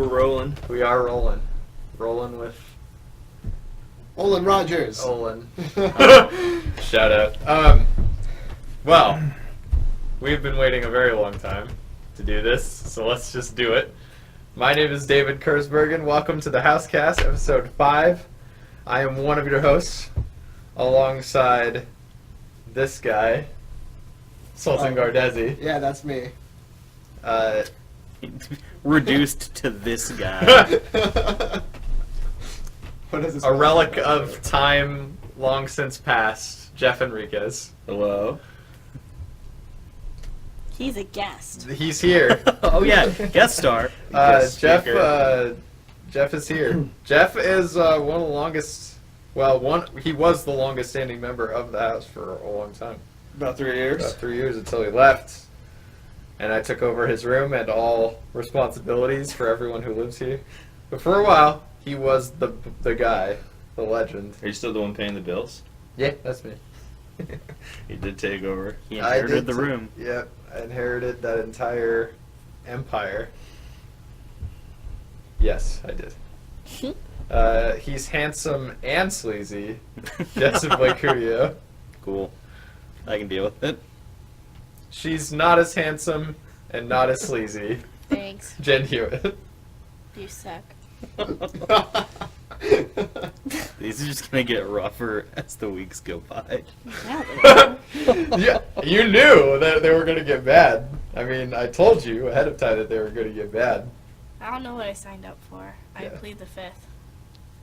We're rolling. We are rolling. Rolling with Olin Rogers. Olin. Shout out. Well, we've been waiting a very long time to do this, so let's just do it. My name is David Kurzbergen. Welcome to the Housecast, episode 5. I am one of your hosts, alongside this guy, Sultan Gardezi. Yeah, that's me. Reduced to this guy. What is this? A relic of time long since past, Jeff Enriquez. Hello. He's a guest. He's here. Oh yeah, guest star. Jeff is here. Jeff is one of the longest. Well, he was the longest standing member of the house for a long time. About 3 years. About 3 years until he left, and I took over his room and all responsibilities for everyone who lives here. But for a while, he was the guy, the legend. Are you still the one paying the bills? Yeah, that's me. He did take over. He I inherited did the room. Yep, I inherited that entire empire. Yes, I did. He's handsome and sleazy. Jessup Curio. Cool. I can deal with it. She's not as handsome and not as sleazy. Thanks. Jen Hewitt. You suck. These are just gonna get rougher as the weeks go by. Yeah, Yeah, you knew that they were going to get bad. I mean, I told you ahead of time that they were going to get bad. I don't know what I signed up for. I Yeah. plead the fifth.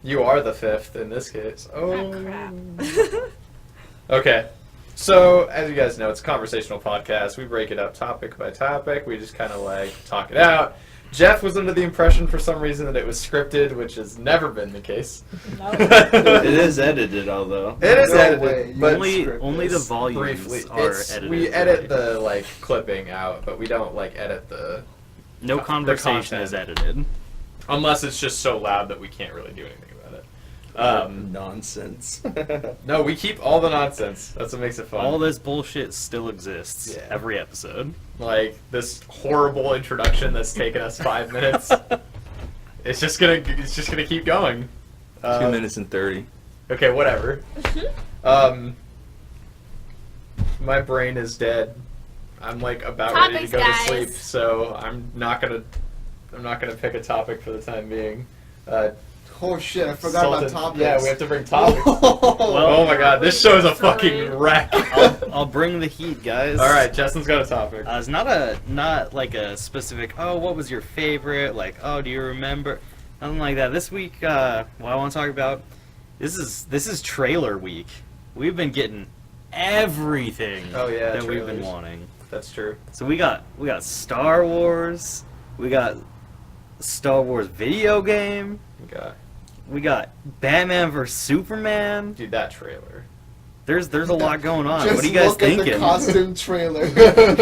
You are the fifth in this case. Oh, crap. Okay. So, as you guys know, it's a conversational podcast. We break it up topic by topic. We just kind of like talk it out. Jeff was under the impression for some reason that it was scripted, which has never been the case. No. It is edited, although. It is No edited, way. but Only the volumes briefly. are edited. We edit the like clipping out, but we don't like edit the No conversation is edited. unless it's just so loud that we can't really do anything about it. Nonsense. No, we keep all the nonsense. That's what makes it fun. All this bullshit still exists. Yeah. Every episode. Like this horrible introduction that's taken us 5 minutes. It's just gonna keep going. 2 minutes and 30. Okay, whatever. My brain is dead. I'm like about ready to Topics, go guys. to sleep, so I'm not gonna pick a topic for the time being. Oh shit, I forgot about topics. Yeah, we have to bring topics. Well, Oh my god, this show is a Sorry. fucking wreck. I'll bring the heat, guys. All right, Justin's got a topic. It's not like a specific. Oh, what was your favorite? Like, oh, do you remember? Nothing like that. This week, what I want to talk about. This is trailer week. We've been getting everything Oh, yeah, that we've been trailers. wanting. That's true. So we got Star Wars. We got Star Wars video game. Okay. We got Batman vs Superman. Dude, that trailer. There's a lot going on. Just What are you guys look at thinking? the costume trailer.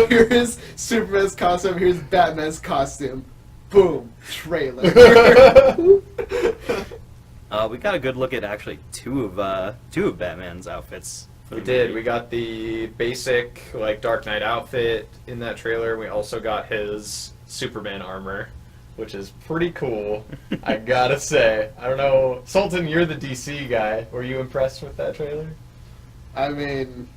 Here's Superman's costume. Here's Batman's costume. Boom. Trailer. We got a good look at actually two of Batman's outfits. for We the did. movie. We got the basic like Dark Knight outfit in that trailer. We also got his Superman armor, which is pretty cool. I gotta say. I don't know, Sultan, you're the DC guy. Were you impressed with that trailer? I mean,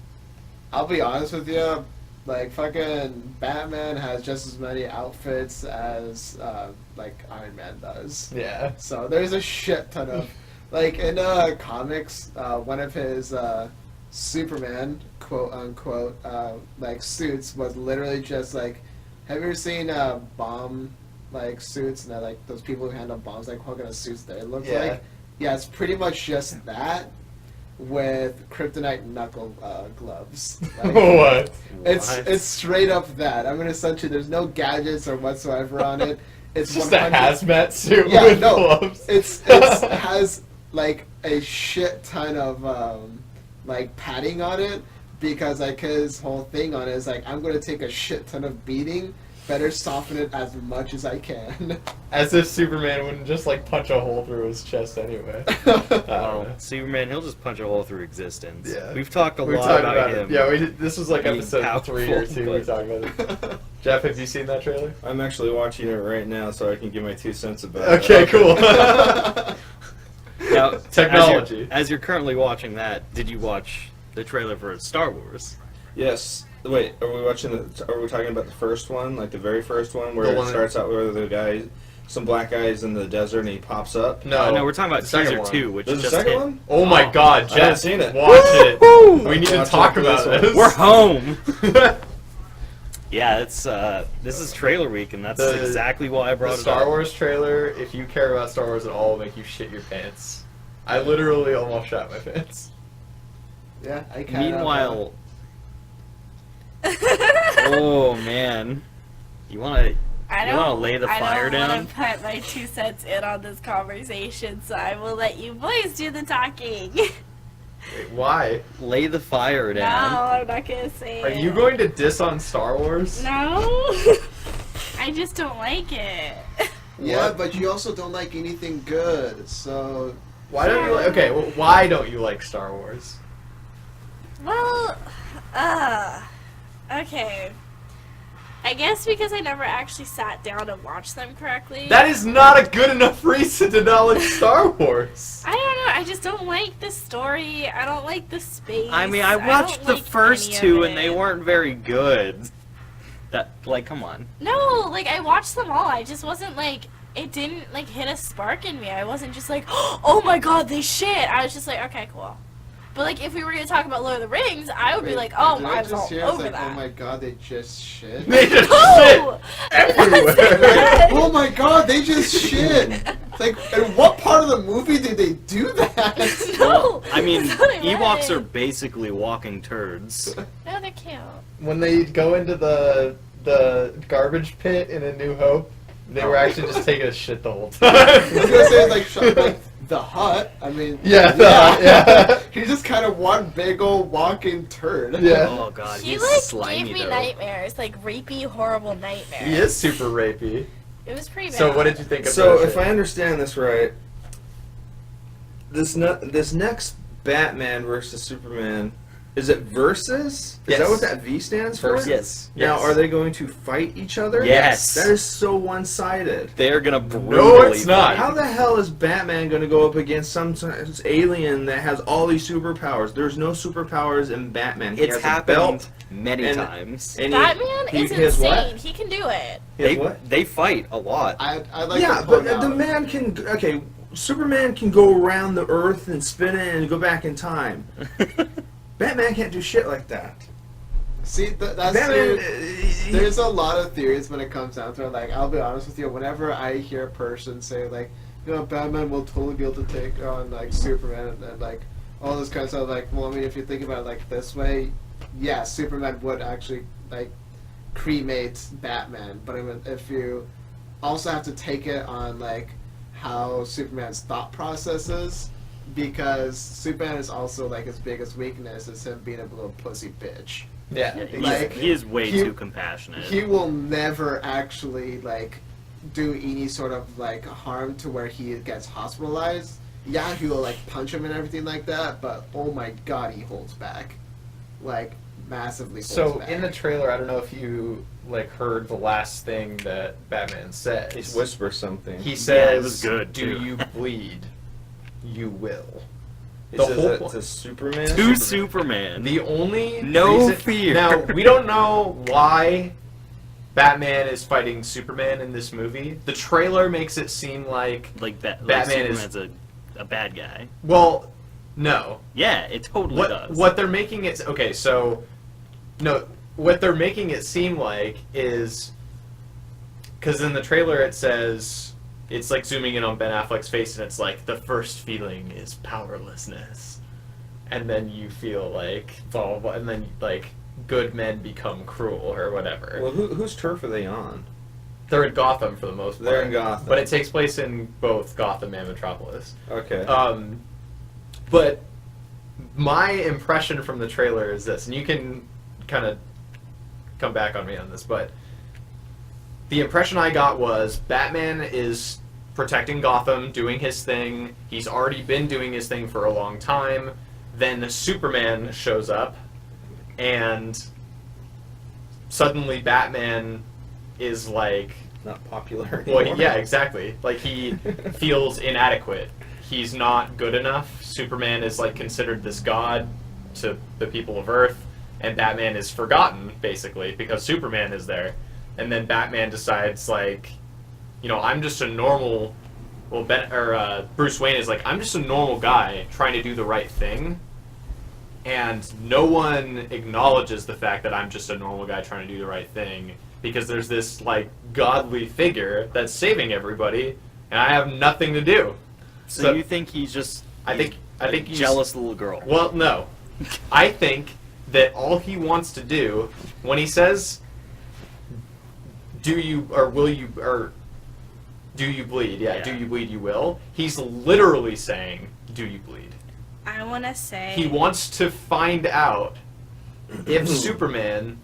I'll be honest with you. Like, fucking Batman has just as many outfits as, like, Iron Man does. Yeah. So there's a shit ton of, like, in comics, one of his Superman quote unquote like suits was literally just like, have you ever seen bomb like suits and like those people who handle bombs, like what kind of suits they look Yeah. like? Yeah, it's pretty much just that with kryptonite knuckle gloves. Like, What? it's straight up that. I'm gonna send you. There's no gadgets or whatsoever on it. It's It's just a 100 hazmat suit Yeah, with no, gloves. It's has like a shit ton of like padding on it because like his whole thing on it is like, I'm gonna take a shit ton of beating better soften it as much as I can. As if Superman wouldn't just like punch a hole through his chest anyway. I don't Oh, know. Superman, he'll just punch a hole through existence. Yeah. We've talked a We lot talked about it. him. Yeah, this was like being episode 3 or 2. We powerful, talked about it. Jeff, have you seen that trailer? I'm actually watching it right now, so I can give my 2 cents about Okay, it. cool. Now, Technology. As you're currently watching that, did you watch the trailer for Star Wars? Yes. Wait, are we watching are we talking about the first one, like the very first one, where The it one that- starts out where the guy, some black guy's in the desert and he pops up? No, No, we're talking about the second teaser one. 2, which There's a just second hit. one? Oh my God, I Jeff! haven't seen it. Watch it. Woo-hoo! We need to Watch talk it about for this this. We're home. Yeah, it's this is trailer week, and that's The- exactly why I brought The it Star up. Wars trailer. If you care about Star Wars at all, will make you shit your pants. I literally almost shot my pants. Yeah, I kind of. Meanwhile, oh man, you want I You don't wanna lay the fire I down? don't want to put my 2 cents in on this conversation, so I will let you boys do the talking. Wait, why? to lay the fire No, down? I'm not gonna say Are it. you going to diss on Star Wars? No, I just don't like it. Yeah, What? but you also don't like anything good, so. Why don't you? Okay, well, why don't you like Star Wars? Well, okay. I guess because I never actually sat down and watched them correctly. That is not a good enough reason to not like Star Wars. I don't know. I just don't like the story. I don't like the space. I mean, I don't watched the like first any 2, of and they it. weren't very good. That come on. No, like I watched them all. I just wasn't like it didn't like hit a spark in me. I wasn't just like, oh my god, they shit. I was just like, okay, cool. But like if we were gonna talk about Lord of the Rings, I would be like, oh, did I I was just all hear it's over like, that. oh my god, they just shit. They just No! shit everywhere. Oh my god, they just shit. It's like, in what part of the movie did they do that? No! I mean, that's not what I Ewoks are meant. basically walking turds. No, they're cute. When they go into the garbage pit in A New Hope, they were actually just taking a shit the whole time. I was gonna say like the hut. I mean, Yeah, the Hut, yeah. He's just kind of one big old walking turd. Yeah. Oh god, He he's like slimy gave me though. nightmares, like rapey, horrible nightmares. He is super rapey. It was pretty bad. So what did you think of So, the if I understand this right, this next Batman versus Superman, is it versus? Is that Yes. what that V stands for? Versus. Yes. Now, Yes. are they going to fight each other? Yes. That is so one-sided. They're gonna brutally it's not. fight. How the hell is Batman going to go up against some alien that has all these superpowers? There's no superpowers in Batman. He It's has a happened belt. many and- times. And Batman he is has what? insane. He can do it. He has They what? they fight a lot. I like Yeah, to but point out. the man can. Okay, Superman can go around the Earth and spin it and go back in time. Batman can't do shit like that. See, that's Batman. there's a lot of theories when it comes down to it. Like, I'll be honest with you, whenever I hear a person say, like, you know, Batman will totally be able to take on, like, Superman and like, all this kind of stuff, like, well, I mean, if you think about it, like, this way, yeah, Superman would actually, like, cremate Batman. But I mean, if you also have to take it on, like, how Superman's thought process is, because Superman is also, like, his biggest weakness is him being a little pussy bitch. Yeah. Like, he is way he- too compassionate. He will never actually like do any sort of like harm to where he gets hospitalized. Yeah, he will like punch him and everything like that, but oh my god, he holds back, like massively. Holds So back. in the trailer, I don't know if you like heard the last thing that Batman says. He whispers something. He says, it was good, "Do too." you bleed? You will." He the says whole that point- to Superman. to Superman. The only No reason- fear. Now we don't know why Batman is fighting Superman in this movie. The trailer makes it seem like like Batman is- Superman's a bad guy. well, no. Yeah, it totally does. What they're making it okay, so no, what they're making it seem like is because in the trailer it says it's like zooming in on Ben Affleck's face and it's like the first feeling is powerlessness, and then you feel like blah blah blah, and then like good men become cruel or whatever. Well, whose turf are they on? They're in Gotham for the most part. They're in Gotham. but it takes place in both Gotham and Metropolis. Okay. But my impression from the trailer is this, and you can kind of come back on me on this, but the impression I got was Batman is protecting Gotham, doing his thing. He's already been doing his thing for a long time. Then Superman shows up, and suddenly Batman is like, Not popular anymore. well, yeah, exactly. Like, he feels inadequate. He's not good enough. Superman is like considered this god to the people of Earth, and Batman is forgotten basically because Superman is there. And then Batman decides, like, you know, I'm just a normal. Well, Bruce Wayne is like, I'm just a normal guy trying to do the right thing, and no one acknowledges the fact that I'm just a normal guy trying to do the right thing because there's this like godly figure that's saving everybody, and I have nothing to do. So you think he's just? I think he's jealous little girl. Well, no, I think that all he wants to do when he says, "Do you or will you or do you bleed?" Yeah, do you bleed? You will. He's literally saying, "Do you bleed?" I want to say He wants to find out if Superman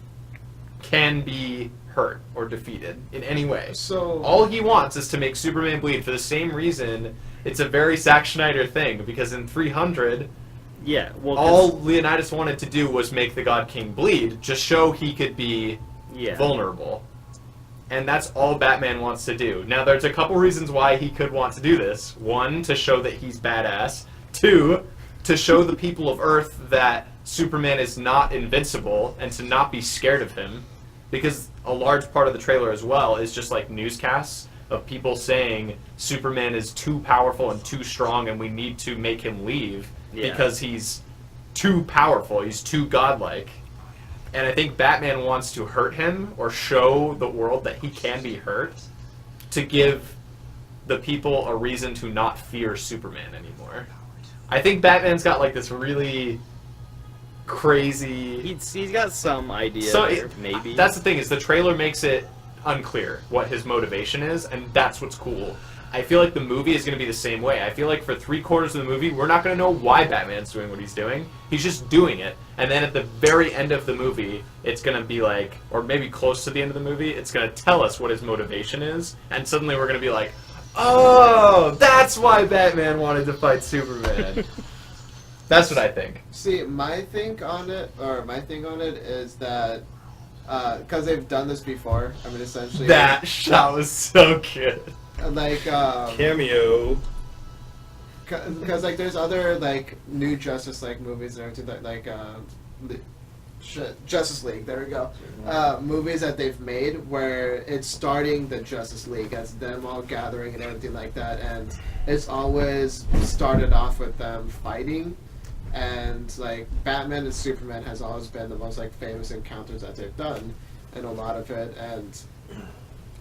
can be hurt or defeated in any way. So All he wants is to make Superman bleed for the same reason. It's a very Zack Snyder thing, because in 300, Yeah. Well, all Leonidas wanted to do was make the God King bleed, just show he could be vulnerable. And that's all Batman wants to do. Now, there's a couple reasons why he could want to do this. One, to show that he's badass. Two, to show the people of Earth that Superman is not invincible and to not be scared of him. Because a large part of the trailer as well is just like newscasts of people saying Superman is too powerful and too strong and we need to make him leave because he's too powerful, he's too godlike. And I think Batman wants to hurt him or show the world that he can be hurt to give the people a reason to not fear Superman anymore. I think Batman's got like this really crazy... he's got some idea So there, maybe. That's the thing, is the trailer makes it unclear what his motivation is, and that's what's cool. I feel like the movie is going to be the same way. I feel like for 3/4 of the movie, we're not going to know why Batman's doing what he's doing. He's just doing it. And then at the very end of the movie, it's going to be like, or maybe close to the end of the movie, it's going to tell us what his motivation is, and suddenly we're going to be like, oh, that's why Batman wanted to fight Superman. That's what I think. see, my thing on it is that because they've done this before. I mean, essentially That shot was so good. like Cameo. because like there's other like new Justice League movies and everything that like Justice League, there we go, movies that they've made where it's starting the Justice League as them all gathering and everything like that, and it's always started off with them fighting, and like Batman and Superman has always been the most like famous encounters that they've done in a lot of it, and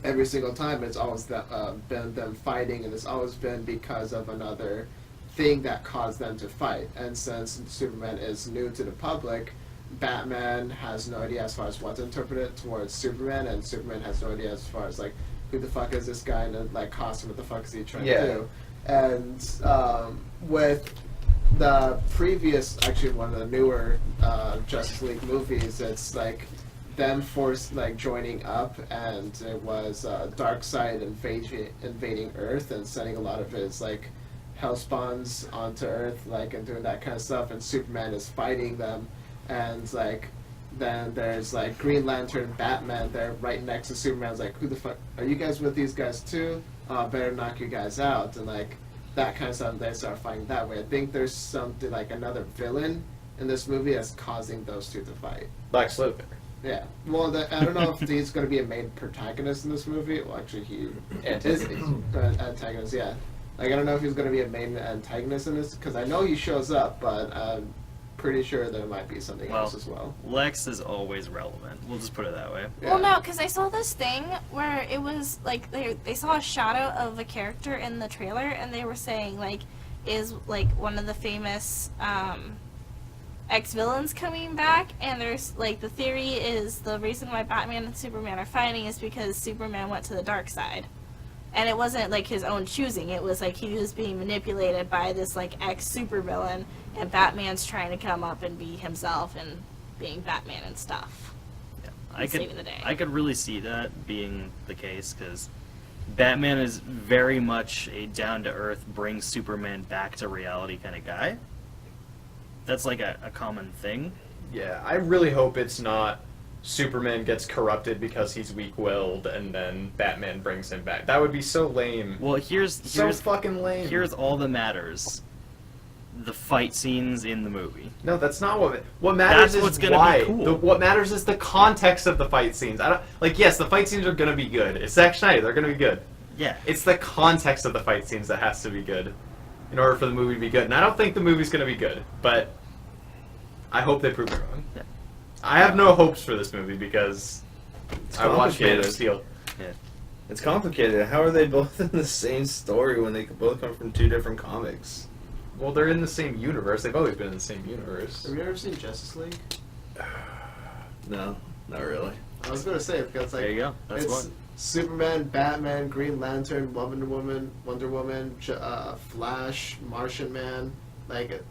every single time it's always been them fighting, and it's always been because of another thing that caused them to fight. And since Superman is new to the public, Batman has no idea as far as what to interpret it towards Superman, and Superman has no idea as far as like who the fuck is this guy in a like costume, what the fuck is he trying to do. And with the previous, actually one of the newer Justice League movies, it's like them forced like joining up, and it was Darkseid invading Earth and sending a lot of his like hellspawns onto Earth, like, and doing that kind of stuff, and Superman is fighting them, and like then there's like Green Lantern, Batman, they're right next to Superman's like, who the fuck are you guys with these guys too? Better knock you guys out, and like that kind of stuff. They start fighting that way. I think there's something like another villain in this movie that's causing those two to fight. Lex Luthor. Yeah. Well, I don't know if he's going to be a main protagonist in this movie. Well, actually, he is antagonist. Yeah. Like, I don't know if he's going to be a main antagonist in this, because I know he shows up, but I'm pretty sure there might be something else as well. Lex is always relevant. We'll just put it that way. Yeah. Well, no, because I saw this thing where it was like they saw a shadow of a character in the trailer, and they were saying like, is like one of the famous ex-villains coming back, and there's like the theory is the reason why Batman and Superman are fighting is because Superman went to the dark side, and it wasn't like his own choosing. It was like he was being manipulated by this like ex-supervillain, and Batman's trying to come up and be himself and being Batman and stuff. I could saving the day. I could really see that being the case because Batman is very much a down-to-earth, bring Superman back to reality kind of guy. That's like a common thing. Yeah, I really hope it's not Superman gets corrupted because he's weak-willed and then Batman brings him back. That would be so lame. Well, here's So fucking lame. here's all that matters: the fight scenes in the movie. No, that's not what matters. That's is what's gonna why. be cool. What matters is the context of the fight scenes. I don't like. Yes, the fight scenes are gonna be good. It's Zack Snyder. They're gonna be good. Yeah, It's the context of the fight scenes that has to be good in order for the movie to be good. And I don't think the movie's gonna be good, but I hope they prove me wrong. Yeah. I have no hopes for this movie because It's I watched Man of complicated. Steel. It's complicated. How are they both in the same story when they could both come from two different comics? Well, they're in the same universe. They've always been in the same universe. Have you ever seen Justice League? No, not really. I was gonna say because like there you go. That's it's one. Superman, Batman, Green Lantern, Wonder Woman, Flash, Martian Man, like.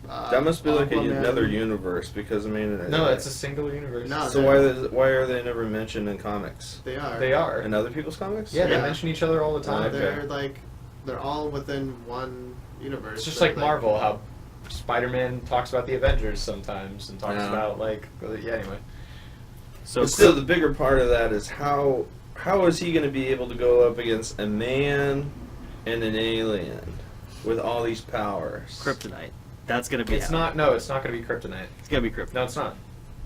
That must be like Aquaman. another universe because I mean. No, it's a single universe. No. So why are they never mentioned in comics? They are. They are. In other people's comics? Yeah, they Yeah. mention each other all the time. They're like, they're all within one universe. It's just They're, like Marvel, how Spider-Man talks about the Avengers sometimes and talks Yeah. about anyway. So But still, the bigger part of that is how is he going to be able to go up against a man and an alien with all these powers? Kryptonite. That's gonna be. It's not going to be Kryptonite. It's gonna be Kryptonite. No, it's not.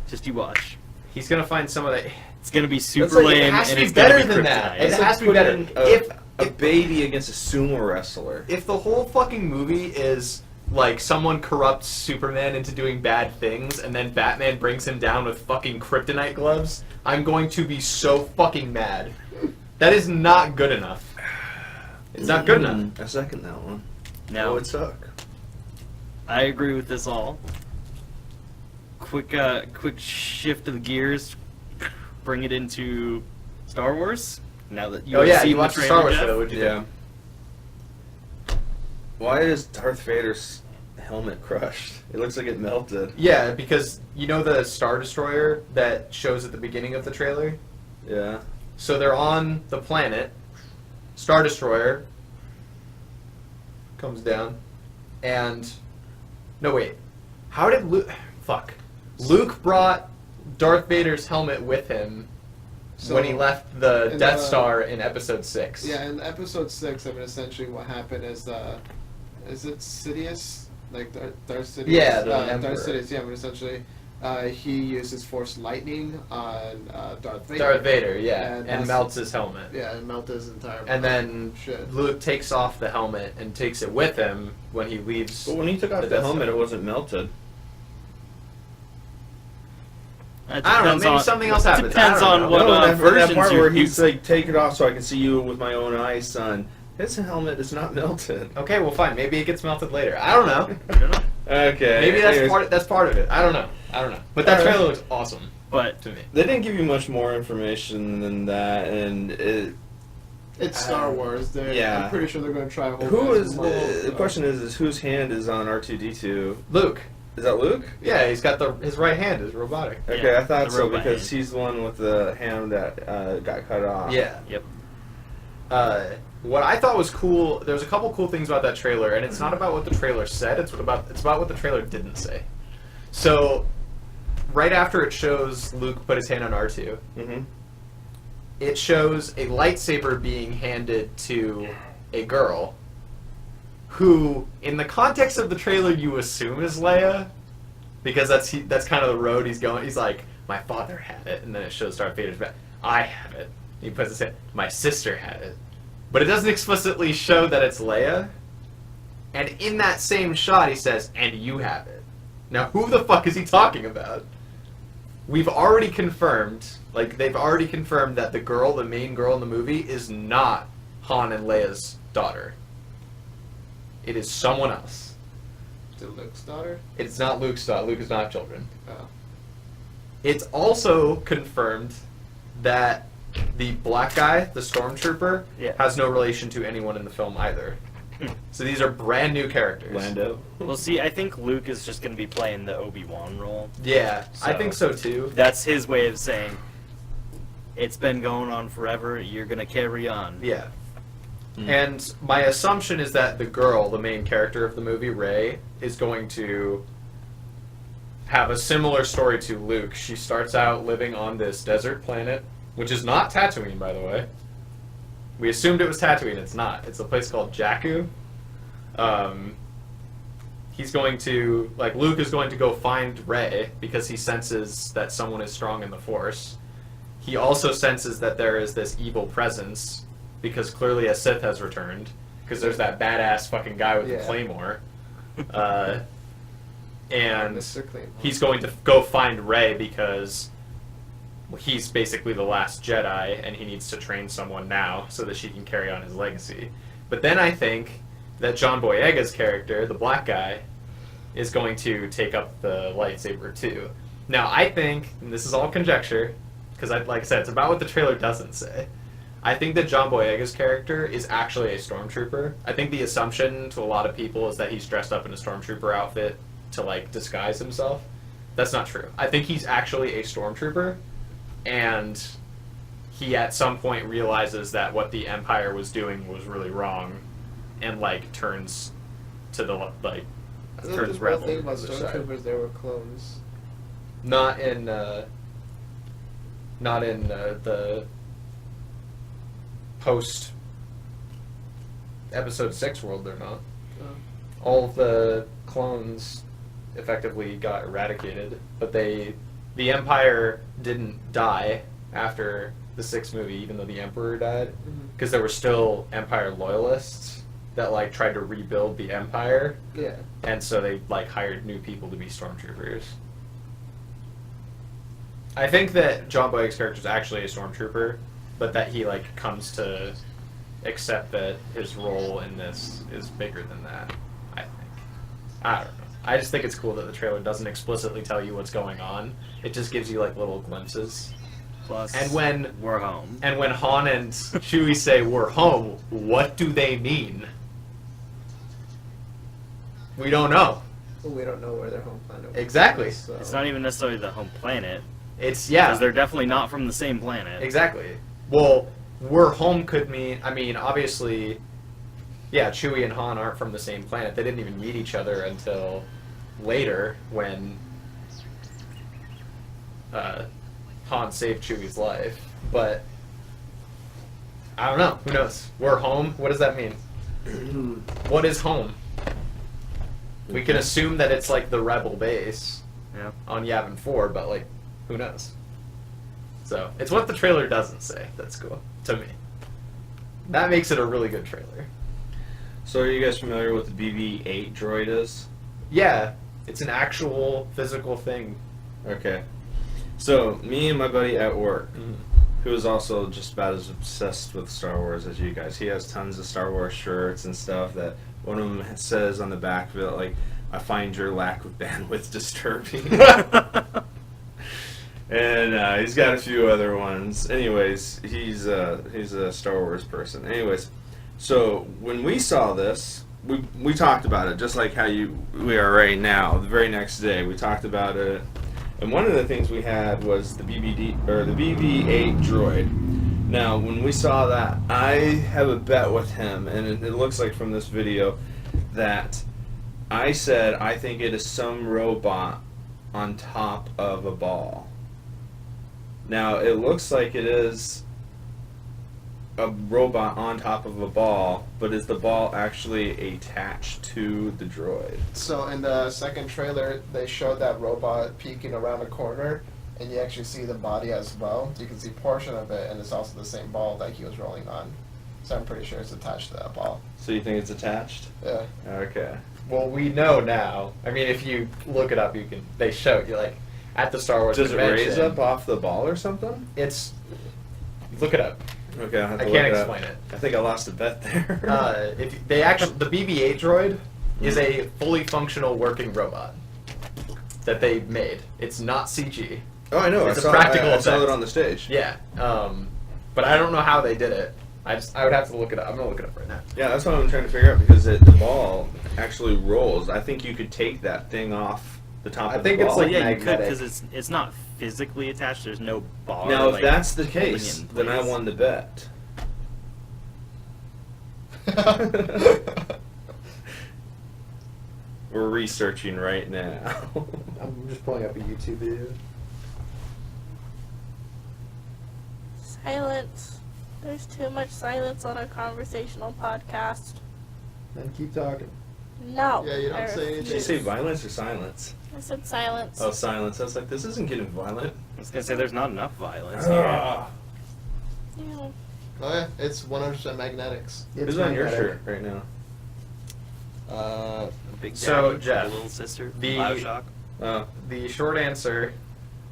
Just you watch. He's going to find some of the. It's gonna be super like- it lame, has to and be it's gonna better be than that. Kryptonite. It has to be better. putting If a baby against a sumo wrestler. if the whole fucking movie is like someone corrupts Superman into doing bad things and then Batman brings him down with fucking kryptonite gloves, I'm going to be so fucking mad. That is not good enough. It's not good enough. I second that one. Now, It would suck. I agree with this all. Quick shift of the gears. Bring it into Star Wars. Now that you Oh yeah, seen you watched the Star Wars trailer. What'd you Yeah. think? Why is Darth Vader's helmet crushed? It looks like it melted. Yeah, because you know the Star Destroyer that shows at the beginning of the trailer? Yeah. So they're on the planet. Star Destroyer comes down, and no wait, how did Luke? Fuck, Luke brought Darth Vader's helmet with him So, when he left the in Death the- Star in Episode 6. Yeah, in episode 6, I mean, essentially what happened is it Sidious? Like Darth Sidious? Yeah, the Emperor. Darth Sidious, yeah, but essentially he uses Force Lightning on Darth Vader. Darth Vader, yeah, And and that's- melts his helmet. Yeah, and melt his entire And then shit. Luke takes off the helmet and takes it with him when he leaves. But when he took off The the Death helmet, Star. it wasn't melted. It I don't know, depends maybe on- something else happened. Depends I don't on know. what no, that versions part you're where he's using. like, take it off so I can see you with my own eyes, son. His helmet is not melted. Okay, well, fine. Maybe it gets melted later. I don't know. I don't know. Okay. Maybe that's anyways, that's part of it. I don't know. But that Alright. trailer looks awesome But to me. They didn't give you much more information than that, and It's Star Wars. yeah. I'm pretty sure they're going to try a whole. who is multiple- the question is whose hand is on R2D2? Luke. Is that Luke? Yeah, he's got his right hand is robotic. Okay, Yeah, I thought the so robot because hand. he's the one with the hand that got cut off. Yeah. Yep. What I thought was cool, there's a couple cool things about that trailer, and it's not about what the trailer said, it's about what the trailer didn't say. So, right after it shows Luke put his hand on R2, Mm-hmm. it shows a lightsaber being handed to a girl who, in the context of the trailer, you assume is Leia, because that's kind of the road he's going. He's like, my father had it, and then it shows Darth Vader's back. I have it. He puts his hand. My sister had it, but it doesn't explicitly show that it's Leia. And in that same shot, he says, "And you have it." Now, who the fuck is he talking about? We've already confirmed, they've already confirmed that the main girl in the movie, is not Han and Leia's daughter. It is someone else. Is it Luke's daughter? It's not Luke's daughter. Luke does not have children. Oh. It's also confirmed that the black guy, the stormtrooper, Yeah. has no relation to anyone in the film either. So these are brand new characters. Lando. Well, see, I think Luke is just going to be playing the Obi-Wan role. Yeah, I So- think so too. That's his way of saying, it's been going on forever. You're gonna carry on. Yeah. Mm. And my assumption is that the girl, the main character of the movie, Rey, is going to have a similar story to Luke. She starts out living on this desert planet, which is not Tatooine, by the way. We assumed it was Tatooine. It's not. It's a place called Jakku. He's going to, like, Luke is going to go find Rey because he senses that someone is strong in the Force. He also senses that there is this evil presence because clearly a Sith has returned because there's that badass fucking guy with the claymore. And Mr. Claymore. he's going to go find Rey because he's basically the last Jedi and he needs to train someone now so that she can carry on his legacy. But then I think that John Boyega's character, the black guy, is going to take up the lightsaber too. Now I think, and this is all conjecture, because like I said, it's about what the trailer doesn't say. I think that John Boyega's character is actually a stormtrooper. I think the assumption to a lot of people is that he's dressed up in a stormtrooper outfit to like disguise himself. That's not true. I think he's actually a stormtrooper, and he at some point realizes that what the Empire was doing was really wrong, and like turns to the like I thought turns the whole rebel. thing about to the side. stormtroopers, they were clones. Not in the post episode 6 world, they're not. Oh. All of the clones effectively got eradicated, but the Empire didn't die after the 6th movie, even though the Emperor died, because there were still Empire loyalists that like tried to rebuild the Empire, Yeah. and so they like hired new people to be stormtroopers. I think that John Boyega's character is actually a stormtrooper, but that he like comes to accept that his role in this is bigger than that. I think. I don't know. I just think it's cool that the trailer doesn't explicitly tell you what's going on. It just gives you like little glimpses. Plus, And when we're home. and when Han and Chewie say we're home, what do they mean? We don't know. Well, we don't know where their home planet was. Exactly. So. It's not even necessarily the home planet. It's Because they're definitely not from the same planet. Exactly. Well, we're home could mean, I mean, obviously, yeah, Chewie and Han aren't from the same planet. They didn't even meet each other until later when Han saved Chewie's life. But I don't know. Who knows? We're home. What does that mean? What is home? We can assume that it's like the rebel base Yeah. on Yavin 4, but like, who knows? So, it's what the trailer doesn't say that's cool, to me. That makes it a really good trailer. So are you guys familiar with the BB-8 droid is? Yeah, it's an actual physical thing. Okay. So, me and my buddy at work, Mhm. who is also just about as obsessed with Star Wars as you guys. He has tons of Star Wars shirts and stuff that one of them says on the back of it, like, I find your lack of bandwidth disturbing. And he's got a few other ones. Anyways, he's a Star Wars person. Anyways, so when we saw this, we talked about it, just like how we are right now. The very next day, we talked about it. And one of the things we had was the BB-8 droid. Now, when we saw that, I have a bet with him, and it looks like from this video that I said I think it is some robot on top of a ball. Now, it looks like it is a robot on top of a ball, but is the ball actually attached to the droid? So in the second trailer, they showed that robot peeking around a corner, and you actually see the body as well. You can see a portion of it, and it's also the same ball that he was rolling on. So I'm pretty sure it's attached to that ball. So you think it's attached? Yeah. Okay. Well, we know now. I mean, if you look it up, they show you, like, at the Star Wars Does it convention. raise up off the ball or something? It's... Look it up. Okay, I'll have to I look can't it up. explain it. I think I lost a bet there. If they actually, the BB-8 droid is a fully functional working robot that they made. It's not CG. Oh, I know. It's I a saw, practical I saw effect. it on the stage. Yeah. But I don't know how they did it. I would have to look it up. I'm gonna look it up right now. Yeah, that's what I'm trying to figure out, because the ball actually rolls. I think you could take that thing off The top I of think the it's ball. like yeah, you could magnetic. because it's not physically attached. There's no bar. Now, if like, that's the holding it case, in then I place. won the bet. We're researching right now. I'm just pulling up a YouTube video. Silence. There's too much silence on a conversational podcast. Then keep talking. No. Yeah, you don't I say anything. Did you refuse. say violence or silence? I said silence. Oh, silence. I was like, this isn't getting violent. I was gonna say there's not enough violence here. Ah. Yeah. Oh yeah, it's 100% magnetics. Who's on your shirt right now? Big So, Daddy, Jeff, little sister, the- Bioshock. Oh, The short answer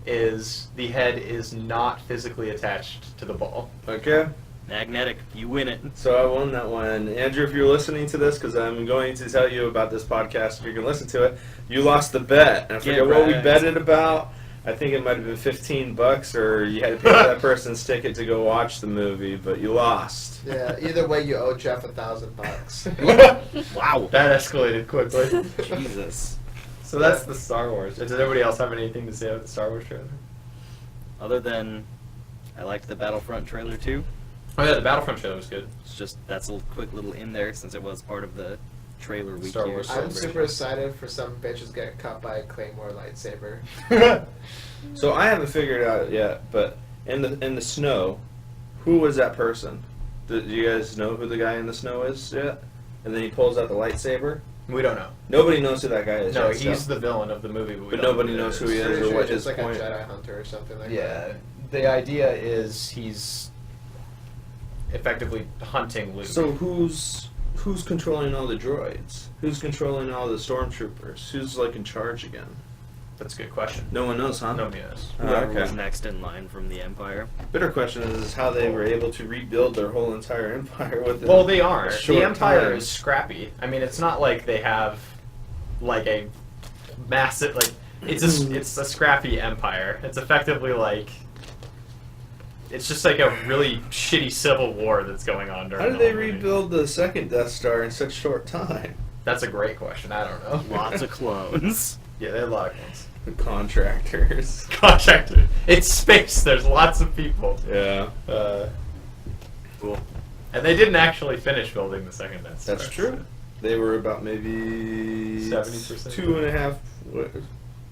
is the head is not physically attached to the ball. okay. Magnetic. You win it. So I won that one. Andrew, if you're listening to this, because I'm going to tell you about this podcast if you can listen to it, you lost the bet. And I forget what we right. betted about. I think it might have been $15, or you had to pay for that person's ticket to go watch the movie, but you lost. Yeah, either way, you owe Jeff $1,000. Wow. That escalated quickly. Jesus. So that's the Star Wars. Does everybody else have anything to say about the Star Wars trailer? Other than, I liked the Battlefront trailer too. Oh yeah, the Battlefront trailer was good. It's just that's a quick little in there since it was part of the trailer week Star here. Wars I'm celebration. super excited for some bitches getting cut by a Claymore lightsaber. So I haven't figured it out yet, but in the snow, who was that person? Do you guys know who the guy in the snow is yet? And then he pulls out the lightsaber. We don't know. Nobody knows who that guy is. No, yet, he's so. the villain of the movie, but, we But don't nobody know knows who he is Pretty or sure what it's his just like point. a Jedi hunter or something like that. Yeah, the idea is he's effectively hunting Luke. So who's controlling all the droids? Who's controlling all the stormtroopers? Who's like in charge again? That's a good question. No one knows, huh? Nobody knows. Oh, Whoever okay. was next in line from the Empire. Bitter question is how they were able to rebuild their whole entire empire with. Well, they aren't. a short The Empire time. is scrappy. I mean, it's not like they have like a massive like it's a scrappy empire. It's effectively like it's just like a really shitty civil war that's going on during. How did the they whole movie. rebuild the second Death Star in such short time? That's a great question. I don't know. Lots of clones. Yeah, there are a lot of ones. The contractors. Contractor. It's space. There's lots of people. Yeah, Cool. And they didn't actually finish building the second Death Star. that's true. They were about maybe 70%.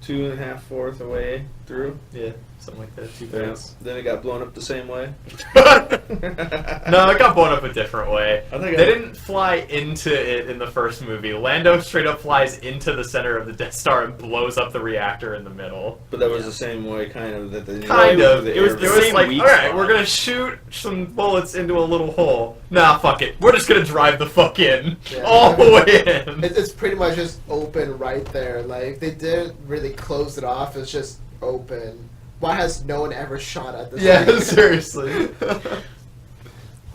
2.5 fourth away through. Yeah, something like that. 2 Yeah. thirds. Then it got blown up the same way. No, it got blown up a different way. I think They I- didn't fly into it in the first movie. Lando straight up flies into the center of the Death Star and blows up the reactor in the middle. But that was the same way, kind of, that they Kind of. the It was, air- it was same like, weak alright, spot. we're gonna shoot some bullets into a little hole. Nah, fuck it. We're just gonna drive the fuck in. Yeah. All the way in. It's pretty much just open right there. Like, they didn't really close it off. It's just open. Why has no one ever shot at this Yeah, thing? seriously.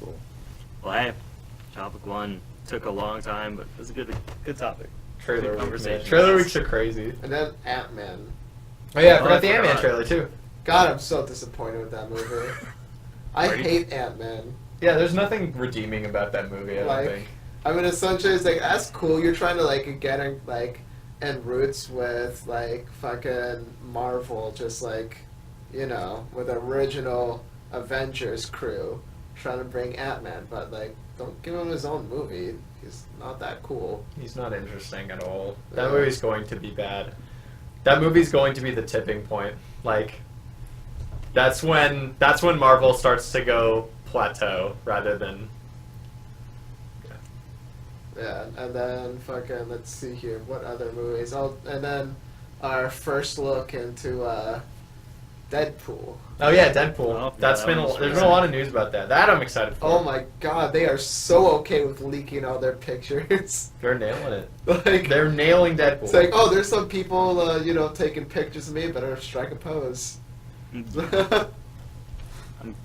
Cool. Well, hey, topic one took a long time, but it was a good topic. Trailer Good week, conversation. man. Trailer weeks are crazy. And then Ant-Man. Oh yeah, I Oh, forgot I the Ant-Man forgot. trailer too. God, I'm so disappointed with that movie. I Right. hate Ant-Man. Yeah, there's nothing redeeming about that movie, I don't Like, think. I mean, essentially, it's like, that's cool. You're trying to, like, get in, like, in roots with, like, fucking Marvel, just, like, you know, with original Avengers crew, trying to bring Ant-Man, but, like, don't give him his own movie. He's not that cool. He's not interesting at all. That Yeah. movie's going to be bad. That movie's going to be the tipping point. Like, that's when Marvel starts to go plateau rather than. Yeah, and then fucking, let's see here, what other movies? Oh, and then our first look into Deadpool. Oh yeah, Deadpool. Oh, That's yeah, been that was there's been a recent. lot of news about that. That I'm excited for. Oh my god, they are so okay with leaking all their pictures. They're nailing it. Like, They're nailing Deadpool. it's like, oh, there's some people, you know, taking pictures of me, better strike a pose.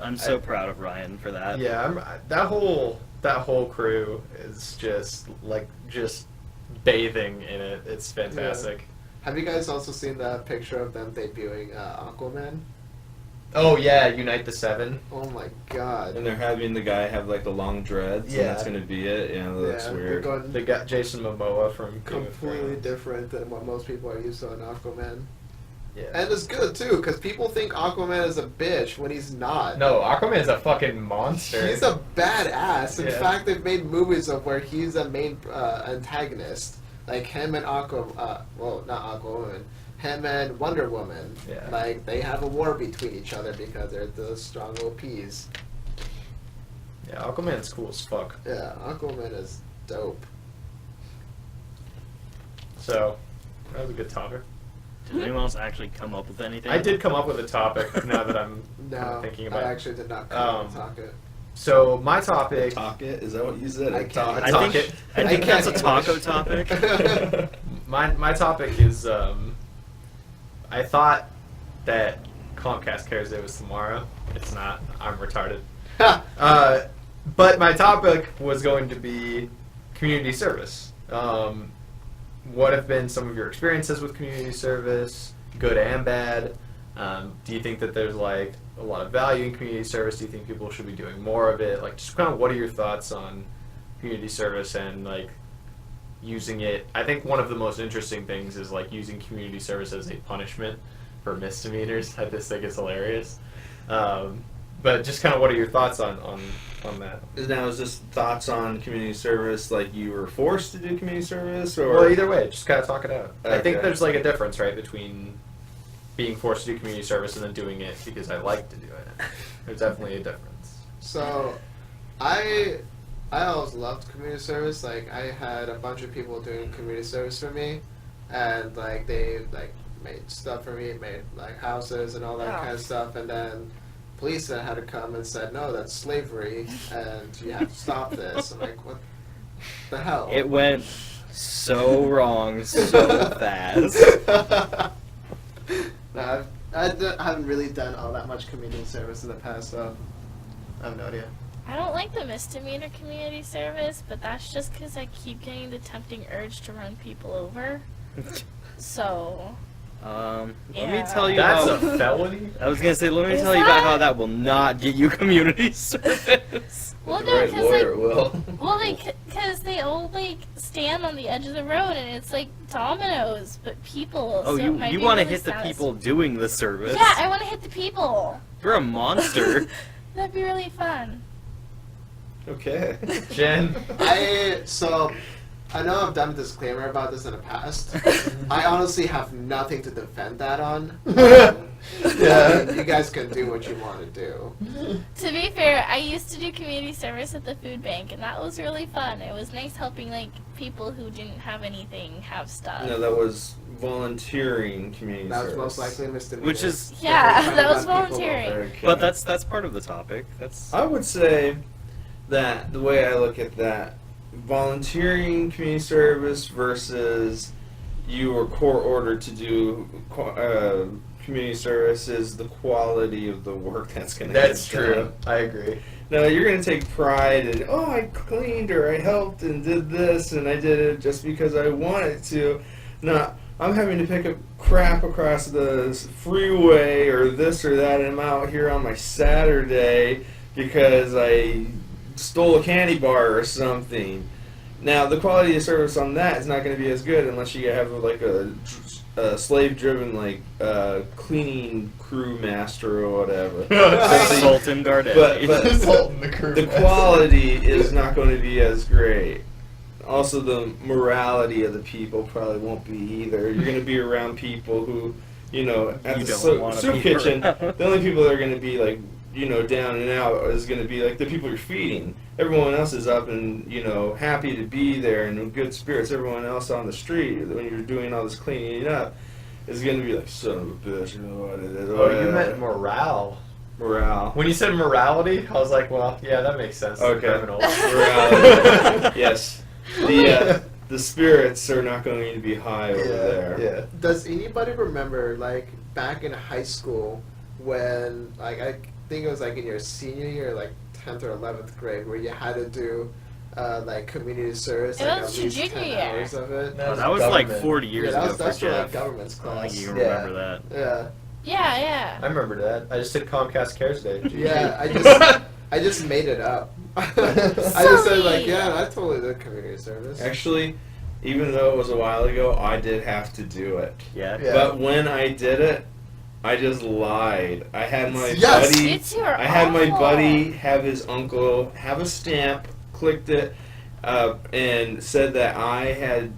I'm so proud of Ryan for that. Yeah, that whole crew is just bathing in it. It's fantastic. Have you guys also seen the picture of them debuting Aquaman? Oh yeah, Unite the Seven. Oh my god. And they're having the guy have like the long dreads, Yeah. and that's gonna be it. Yeah, that looks They're weird. going They got Jason Momoa from Game of completely Thrones. different than what most people are used to in Aquaman. Yeah. And it's good too, because people think Aquaman is a bitch when he's not. No, Aquaman's a fucking monster. He's a badass. In Yeah. fact, they've made movies of where he's a main antagonist. Like him and well, not Aquawoman. Him and Wonder Woman. Yeah. Like, they have a war between each other because they're the strong OPs. Yeah, Aquaman's cool as fuck. Yeah, Aquaman is dope. So, that was a good topic. Did anyone else actually come up with anything? I did come up with a topic now that I'm No, thinking I about it. actually did not come Um, talk it. So, my topic... Talk it? Is that what you said? I can't. I Talk think, it. I think that's a can't taco English. topic. my topic is, I thought that Comcast Cares Day was tomorrow. It's not. I'm retarded. But my topic was going to be community service. What have been some of your experiences with community service, good and bad? Do you think that there's like a lot of value in community service? Do you think people should be doing more of it? Like, just kind of what are your thoughts on community service and like using it? I think one of the most interesting things is like using community service as a punishment for misdemeanors. I just think it's hilarious. But just kind of what are your thoughts on that? Now, is this thoughts on community service? Like you were forced to do community service, or Well, either way, just kind of talk it out. I think Okay. there's like a difference, right, between being forced to do community service and then doing it because I like to do it. There's definitely a difference. So, I always loved community service. Like, I had a bunch of people doing community service for me, and like they like made stuff for me, made like houses and all that Yeah. kind of stuff, and then police had to come and said, no, that's slavery, and you have to stop this. I'm like, what the hell? It went so wrong so fast. No, I haven't really done all that much community service in the past, so I have no idea. I don't like the misdemeanor community service, but that's just because I keep getting the tempting urge to run people over. So, Let me Yeah. tell you That's how. a felony? I was gonna say, let me Is tell you about that- how that will not get you community service. well, the no, right because lawyer like, will. because they all like stand on the edge of the road and it's like dominoes, but people. Oh, so it you might be want to really hit the satisfying. people doing the service? Yeah, I want to hit the people. You're a monster. That'd be really fun. Okay. Jen? I know I've done a disclaimer about this in the past. I honestly have nothing to defend that on. Yeah. You guys can do what you want to do. To be fair, I used to do community service at the food bank, and that was really fun. It was nice helping like people who didn't have anything have stuff. No, that was volunteering community That was service. most likely a misdemeanor. Which is- Yeah, Trying to that was run people volunteering. over. Okay. But that's part of the topic. That's I would say that the way I look at that, volunteering community service versus you were court ordered to do community service is the quality of the work that's going to That's get true. done. I agree. No, you're going to take pride in, oh, I cleaned or I helped and did this and I did it just because I wanted to. No, I'm having to pick up crap across the freeway or this or that, and I'm out here on my Saturday because I stole a candy bar or something. Now, the quality of service on that is not going to be as good unless you have like a slave-driven like cleaning crew master or whatever. Sultan Gardet. But Sultan the crew the master. quality is not going to be as great. Also, the morality of the people probably won't be either. You're going to be around people who, you know, at You the don't wanna soup be kitchen, around. the only people that are going to be like, you know, down and out is going to be like the people you're feeding. Everyone else is up and, you know, happy to be there and in good spirits. Everyone else on the street, when you're doing all this cleaning up, is going to be like, son of a bitch. You know what it is. Oh, you meant morale. morale. When you said morality, I was like, well, yeah, that makes sense. Okay. Criminals. Morality. Yes. The spirits are not going to be high over there. Yeah. Does anybody remember, like, back in high school when, like, I think it was, like, in your senior year, like, 10th or 11th grade, where you had to do, like, community service, It like, was at least junior 10 year. hours of it? No. Oh, that was like government. 40 years Yeah, ago that's for for, like, Jeff. government's I don't think class. you can Yeah. remember that. Yeah. Yeah. I remember that. I just did Comcast Cares Day. Yeah, I just made it up. I just said like, yeah, I totally did community service. Actually, even though it was a while ago, I did have to do it. Yeah. Yeah. But when I did it, I just lied. I had my Yes! buddy. It's your I had my awful. buddy have his uncle have a stamp, clicked it, and said that I had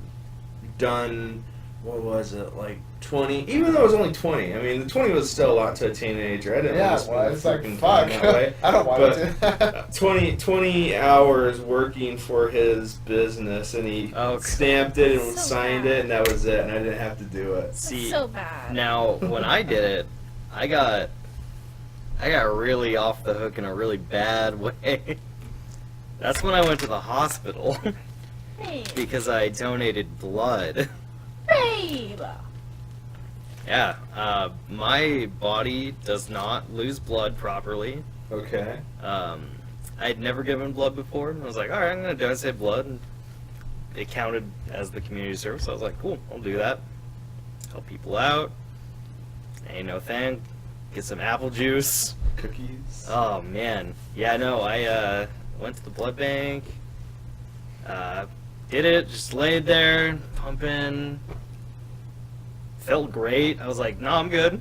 done, what was it, like 20, even though it was only 20. I mean, the 20 was still a lot to a teenager. I didn't Yeah, want to spend well, it's like, freaking fuck. time that way. I don't want But to. 20 hours working for his business, and he Oh, stamped it and So signed bad. it, and that was it, and I didn't have to do it. That's See, so bad. now when I did it, I got really off the hook in a really bad way. That's when I went to the hospital Hey, because I donated blood. babe. Yeah, my body does not lose blood properly. Okay. I'd never given blood before, and I was like, all right, I'm gonna donate blood. And it counted as the community service. I was like, cool, I'll do that. Help people out. Ain't no thing. Get some apple juice. Cookies. Oh man, yeah, no, I went to the blood bank. Did it, just laid there, pumping. Felt great. I was like, no, I'm good.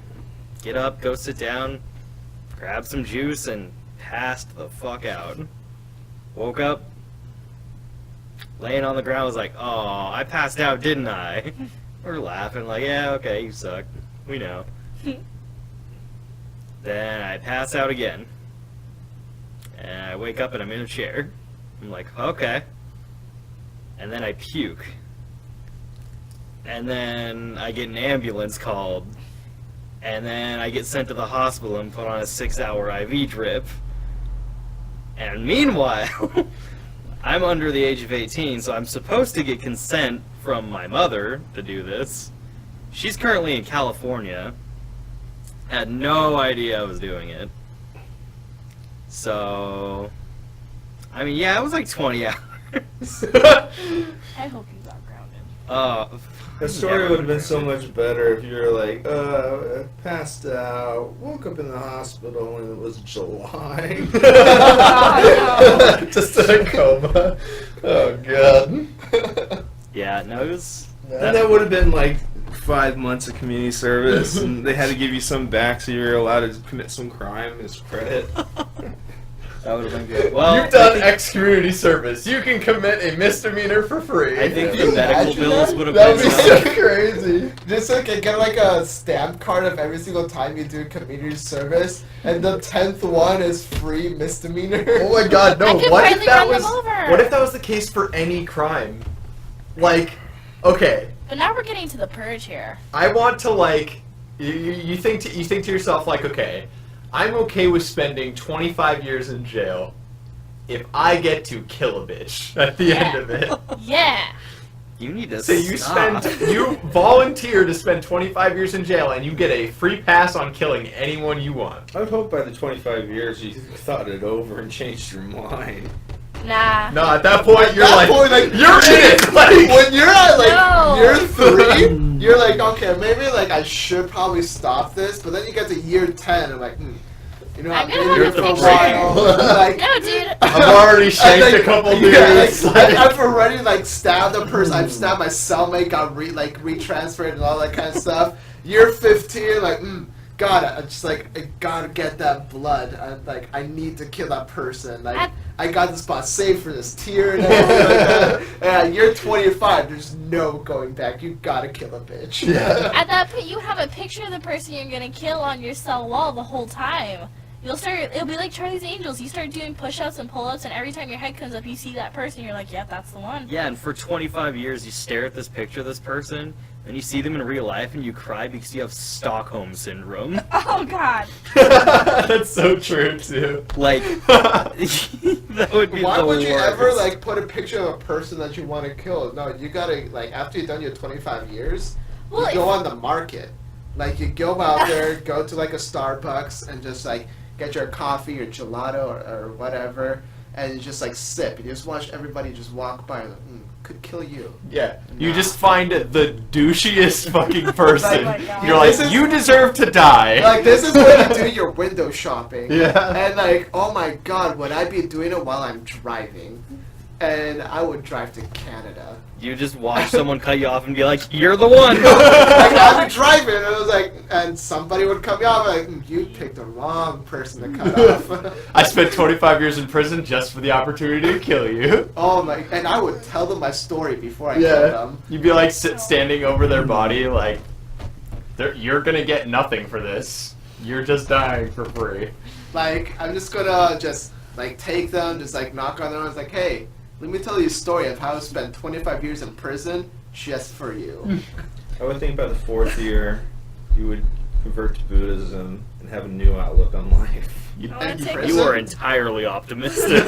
Get up, go sit down, grab some juice, and passed the fuck out. Woke up, laying on the ground, was like, oh, I passed out, didn't I? We're laughing, like, yeah, okay, you suck. We know. Then I pass out again. And I wake up and I'm in a chair. I'm like, okay. And then I puke. And then I get an ambulance called. And then I get sent to the hospital and put on a 6-hour IV drip. And meanwhile, I'm under the age of 18, so I'm supposed to get consent from my mother to do this. She's currently in California. Had no idea I was doing it. So, I mean, yeah, it was like 20 hours. I hope you got grounded. The story would have been so much better if you were like, passed out, woke up in the hospital, and it was July. Just in a coma. Oh god. Yeah, no, it was. And that would have been like 5 months of community service, and they had to give you some back so you were allowed to commit some crime as credit. That would have been good. Well, You've done ex-community service. You can commit a misdemeanor for free. I think Can you the medical imagine bills that? would have that been would be enough. so crazy. Just like get like a stamp card of every single time you do community service, and the 10th one is free misdemeanor. Oh my god, I no. could What if finally that run them was over. What if that was the case for any crime? Like, okay, But now we're getting to the purge here. I want to like you think to yourself like, okay, I'm okay with spending 25 years in jail if I get to kill a bitch at the end of it. Yeah. You need to So you stop. you volunteer to spend 25 years in jail and you get a free pass on killing anyone you want. I would hope by the 25 years you thought it over and changed your mind. Nah. No, at that point you're That like, point, like, you're in it. Like, when you're at like No. year 3, you're like, okay, maybe like I should probably stop this. But then you get to year 10, and like, you know, I'm I've gonna been have here a for a picture. while. Like, No, dude. I've already shanked like, a couple yeah, dudes. like, I've already like stabbed a person. I've stabbed my cellmate, got retransferred and all that kind of stuff. Year 15, like, God, I just like I gotta get that blood. I need to kill that person. Like I got the spot saved for this tier and everything like that. And year 25, there's no going back. You gotta kill a bitch. Yeah. At that point, you have a picture of the person you're gonna kill on your cell wall the whole time. It'll be like Charlie's Angels. You start doing push-ups and pull-ups, and every time your head comes up, you see that person, you're like, yep, that's the one. Yeah, and for 25 years you stare at this picture of this person, and you see them in real life, and you cry because you have Stockholm Syndrome. Oh, God. That's so true too. Like, that would be Why the would you worst. ever like put a picture of a person that you want to kill? No, you gotta like after you've done your 25 years, Well, you go if- on the market. Like you go out there, go to like a Starbucks, and just like get your coffee or gelato or whatever, and you just like sip, and you just watch everybody just walk by, and like, could kill you. Yeah, you Nah. just find the douchiest fucking person. Oh my God. You're like, This is- you deserve to die. Like, this is when you do your window shopping. Yeah. And like, oh my god, would I be doing it while I'm driving? And I would drive to Canada. You just watch someone cut you off and be like, "You're the one." Like, I'm driving, and I was like, and somebody would cut me off, like, you picked the wrong person to cut off. I spent 25 years in prison just for the opportunity to kill you. Oh my, and I would tell them my story before I killed them. You'd be like standing over their body, like, you're gonna get nothing for this. You're just dying for free. Like, I'm just gonna just, like, take them, just, like, knock on their arms, like, hey, let me tell you a story of how I spent 25 years in prison just for you. I would think by the 4th year, you would convert to Buddhism and have a new outlook on life. You'd I wanna be take- prison. You are entirely optimistic.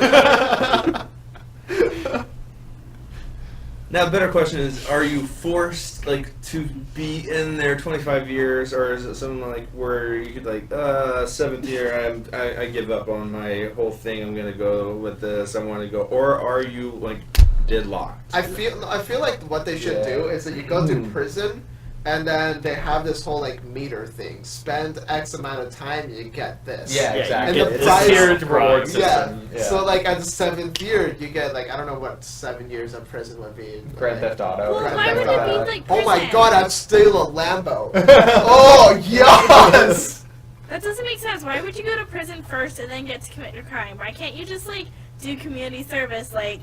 Now, the better question is, are you forced, like, to be in there 25 years, or is it something like where you could, like, 7th year, I give up on my whole thing, I'm gonna go with this, I want to go, or are you, like, deadlocked? I feel like what they should do is that you go to prison, and then they have this whole like meter thing. Spend X amount of time, you get this. Yeah, Yeah, exactly. and the It's prize- a tiered reward Yeah. system. Yeah. So like at the 7th year, you get like I don't know what 7 years of prison would be. Grand like, Theft Auto. Well, Grand why Theft would it Auto. be like Oh my prison? god, I'm still a Lambo. Oh yes. That doesn't make sense. Why would you go to prison first and then get to commit your crime? Why can't you just like do community service? Like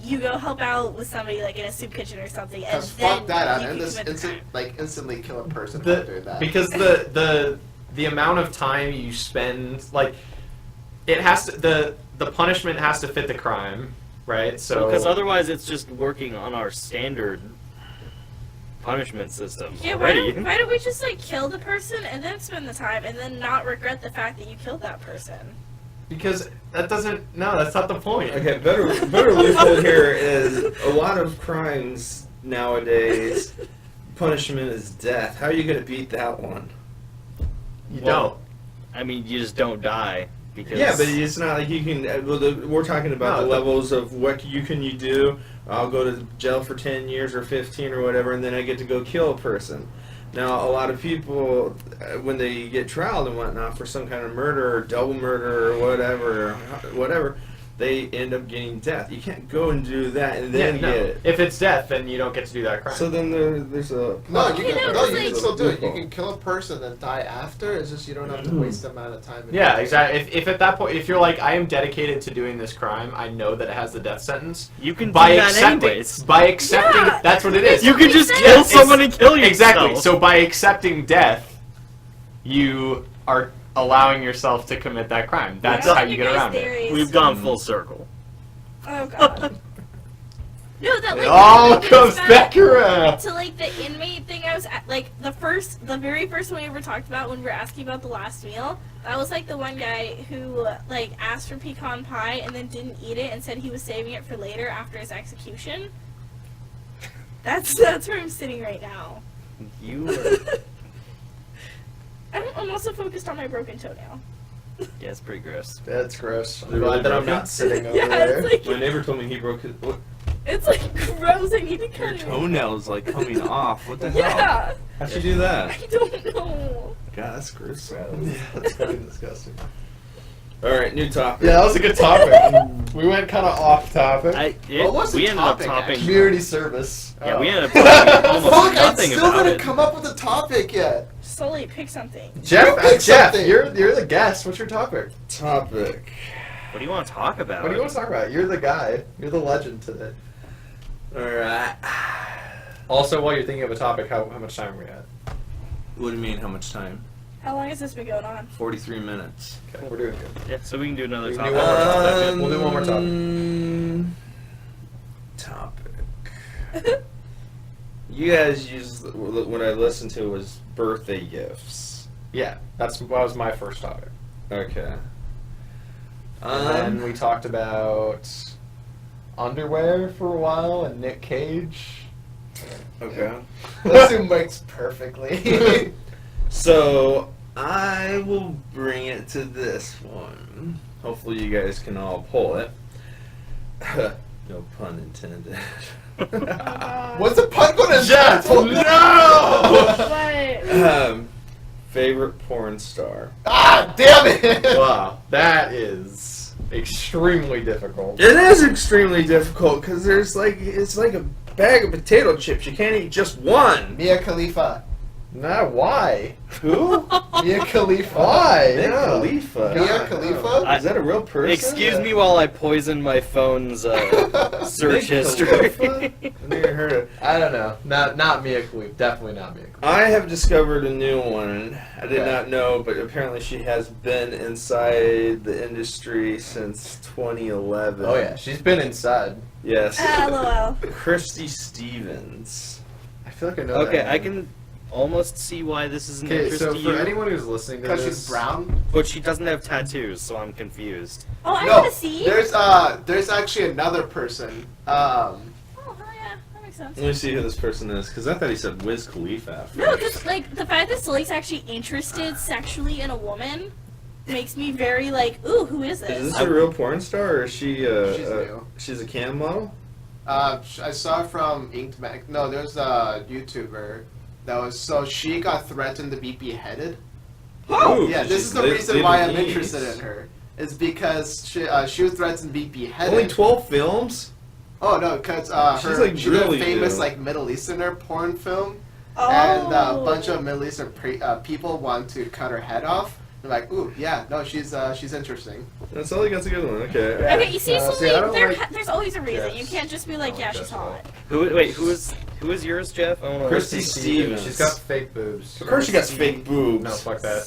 you go help out with somebody like in a soup kitchen or something, and Because then fuck that, you I'd can commit the crime. instantly kill a person for doing that. Because the amount of time you spend, like, it has to, the punishment has to fit the crime, right? So Because otherwise, it's just working on our standard punishment system Yeah, already. why don't we just like kill the person and then spend the time and then not regret the fact that you killed that person? because that doesn't, no, that's not the point. Okay, better loophole here is a lot of crimes nowadays, punishment is death. How are you going to beat that one? You Well, I mean, you just don't die because Yeah, but it's not like you can. We're talking about No, the levels of what you do. I'll go to jail for 10 years or 15 or whatever, and then I get to go kill a person. Now, a lot of people, when they get trialed and whatnot for some kind of murder or double murder or whatever, they end up getting death. You can't go and do that and then yeah, no. get it. If it's death, then you don't get to do that crime. So then there's a No, you You know, can, no, it's you can like- still do it. You loophole. can kill a person and die after. It's just you don't have to waste the amount of time. in yeah, it. exactly. If at that point, if you're like, I am dedicated to doing this crime, I know that it has the death sentence. you can By do that accepting, anyways. by accepting, Yeah, that's what it is. You can just Yeah, kill it's- someone and kill yourself. Exactly. So by accepting death, you are allowing yourself to commit that crime. That's What how are you your get guys' around it. theories? We've gone full circle. Oh god. No, that like It all that comes back around. to like the inmate thing. I was at, like the very first one we ever talked about when we were asking about the last meal. That was like the one guy who like asked for pecan pie and then didn't eat it and said he was saving it for later after his execution. That's where I'm sitting right now. You are, I'm also focused on my broken toenail. yeah, it's pretty gross. That's gross. I'm glad that I'm not sitting Yeah, it's My like neighbor told me he broke his. What? it's like gross. I need to cut it. Toenail's like coming off. What the hell? Yeah, How'd you do that? I don't know. God, that's gross. Yeah, that's fucking disgusting. All right, new topic. Yeah, that was a good topic. We went kind of off topic. What was the we ended up topic, topping. actually? Community service. Yeah, we Oh. ended up talking almost Fuck! I nothing still about didn't it. come up with a topic yet. Sully, pick something. Jeff, You pick Jeff, something. you're the guest. What's your topic? Topic. What do you want to talk about? What do you want to talk about? You're the guy. You're the legend today. All right. Also, while you're thinking of a topic, how much time are we at? What do you mean? How much time? How long has this been going on? 43 minutes. Okay, we're doing good. Yeah, so we can do another We can do topic. one more topic. We'll do one more Topic. You guys used what I listened to was birthday gifts. Yeah, that was my first topic. Okay. And then we talked about underwear for a while and Nick Cage. Okay. Those two mix perfectly. So I will bring it to this one. hopefully you guys can all pull it. No pun intended. What's the pun going to Jeff, no! But Favorite porn star. Ah, damn it! Wow, that is extremely difficult. It is extremely difficult because there's it's like a bag of potato chips. You can't eat just one. Mia Khalifa. Nah, why? Who? Mia Khalifa. Why? Mia No. Khalifa. Mia Khalifa? Is that a real person? Excuse me while I poison my phone's search Mia history. Khalifa? I've never heard of. I don't know. Not Mia Khalifa. Definitely not Mia Khalifa. I have discovered a new one. I did Okay. not know, but apparently she has been inside the industry since 2011. Oh yeah, she's been inside. Yes. LOL. Christy Stevens. I feel like I know. Okay, that I name. can almost see why this is an Okay, interest so to for you. anyone who's listening to Because this, she's brown? But she doesn't have tattoos, so I'm confused. Oh, I No, want to see. there's actually another person. Oh, hell yeah, that makes sense. Let me see who this person is, because I thought he said Wiz Khalifa at No, first. just like the fact that Solik's actually interested sexually in a woman makes me very like, ooh, who is Is this? this a real porn star, or is she She's new. she's a cam model? I saw from Inked Mag. No, there's a YouTuber that was she got threatened to be beheaded. Oh, Yeah, this is the reason why I'm interested in her. It's because she was threatened to be beheaded. Only 12 films? Oh no, because She's, like, she did a really famous new. like Middle Easterner porn film, Oh. and a bunch of Middle Eastern people want to cut her head off. They're like, ooh, yeah, no, she's interesting. That's all. That's a good one. Okay. Okay, you see, See, Solik, I don't like there's always a reason. Jeff's- You can't just be like, I yeah, like she's Jeff's at all. hot. Who is yours, Jeff? I wanna Christy Stevens. She's got fake boobs. Of course, she got fake boobs. No, fuck that.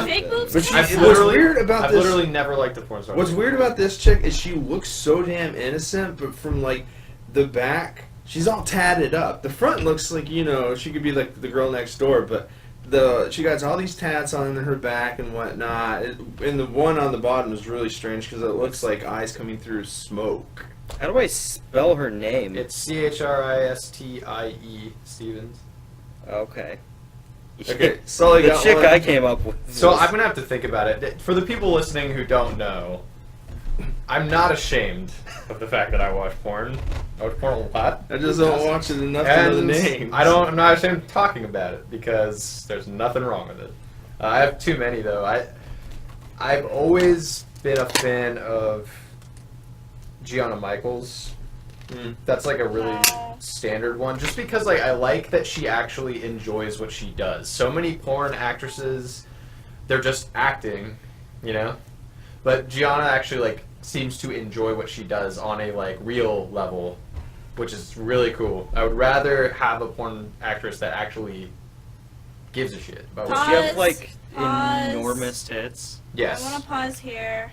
Fake boobs? But she, I've what's literally- weird about I've this? literally never liked the porn star. What's weird about this chick is she looks so damn innocent, but from like the back, she's all tatted up. The front looks like she could be like the girl next door, but she got all these tats on her back and whatnot. And the one on the bottom is really strange because it looks like eyes coming through smoke. How do I spell her name? It's CHRISTIE Stevens. Okay. Okay, Sully The got chick one. I came up with. So was- I'm gonna have to think about it. For the people listening who don't know, I'm not ashamed of the fact that I watch porn. I watch porn a lot. I just don't watch it enough to know the And names. I'm not ashamed of talking about it because there's nothing wrong with it. I have too many though. I've always been a fan of Gianna Michaels. Mm. That's like a really Wow. standard one, just because like I like that she actually enjoys what she does. So many porn actresses, they're just acting, but Gianna actually like seems to enjoy what she does on a like real level, which is really cool. I would rather have a porn actress that actually gives a shit about what Does she she Pause. have like Pause. enormous tits? Yes. I want to pause here.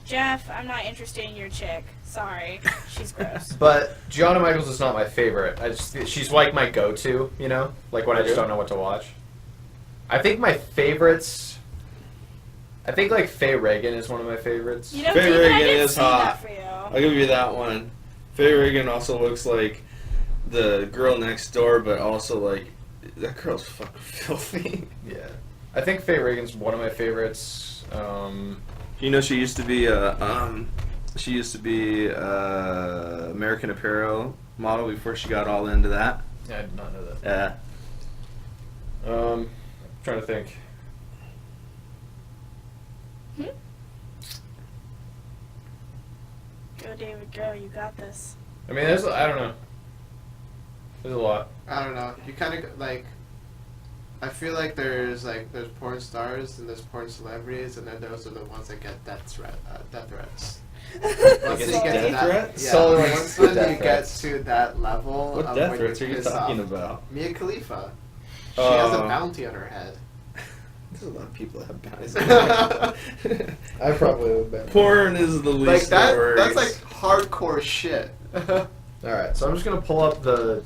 Jeff, I'm not interested in your chick. Sorry. She's gross. But Gianna Michaels is not my favorite. She's like my go-to, like when I just Okay. don't know what to watch. I think my favorites. I think like Faye Reagan is one of my favorites. You know, Faye David, I Reagan didn't is see hot. that for you. I'll give you that one. Faye Reagan also looks like the girl next door, but also like that girl's fucking filthy. Yeah, I think Faye Reagan's one of my favorites. She used to be American Apparel model before she got all into that. I did not know that. Yeah. I'm trying to think. Go, David, go. You got this. I mean, I don't know. There's a lot. I don't know. You kind of like. I feel like there's porn stars and there's porn celebrities, and then those are the ones that get death threats. Once Get you get to death that, threats? yeah. Solely like Once when death you threats. get to that level, What of death when threats are you're you pissed talking off, about? Mia Khalifa. She has a Um, bounty on her head. There's a lot of people that have bounties. I probably would bet. Porn is the Like least that. worries. That's like hardcore shit. All right, so I'm just gonna pull up the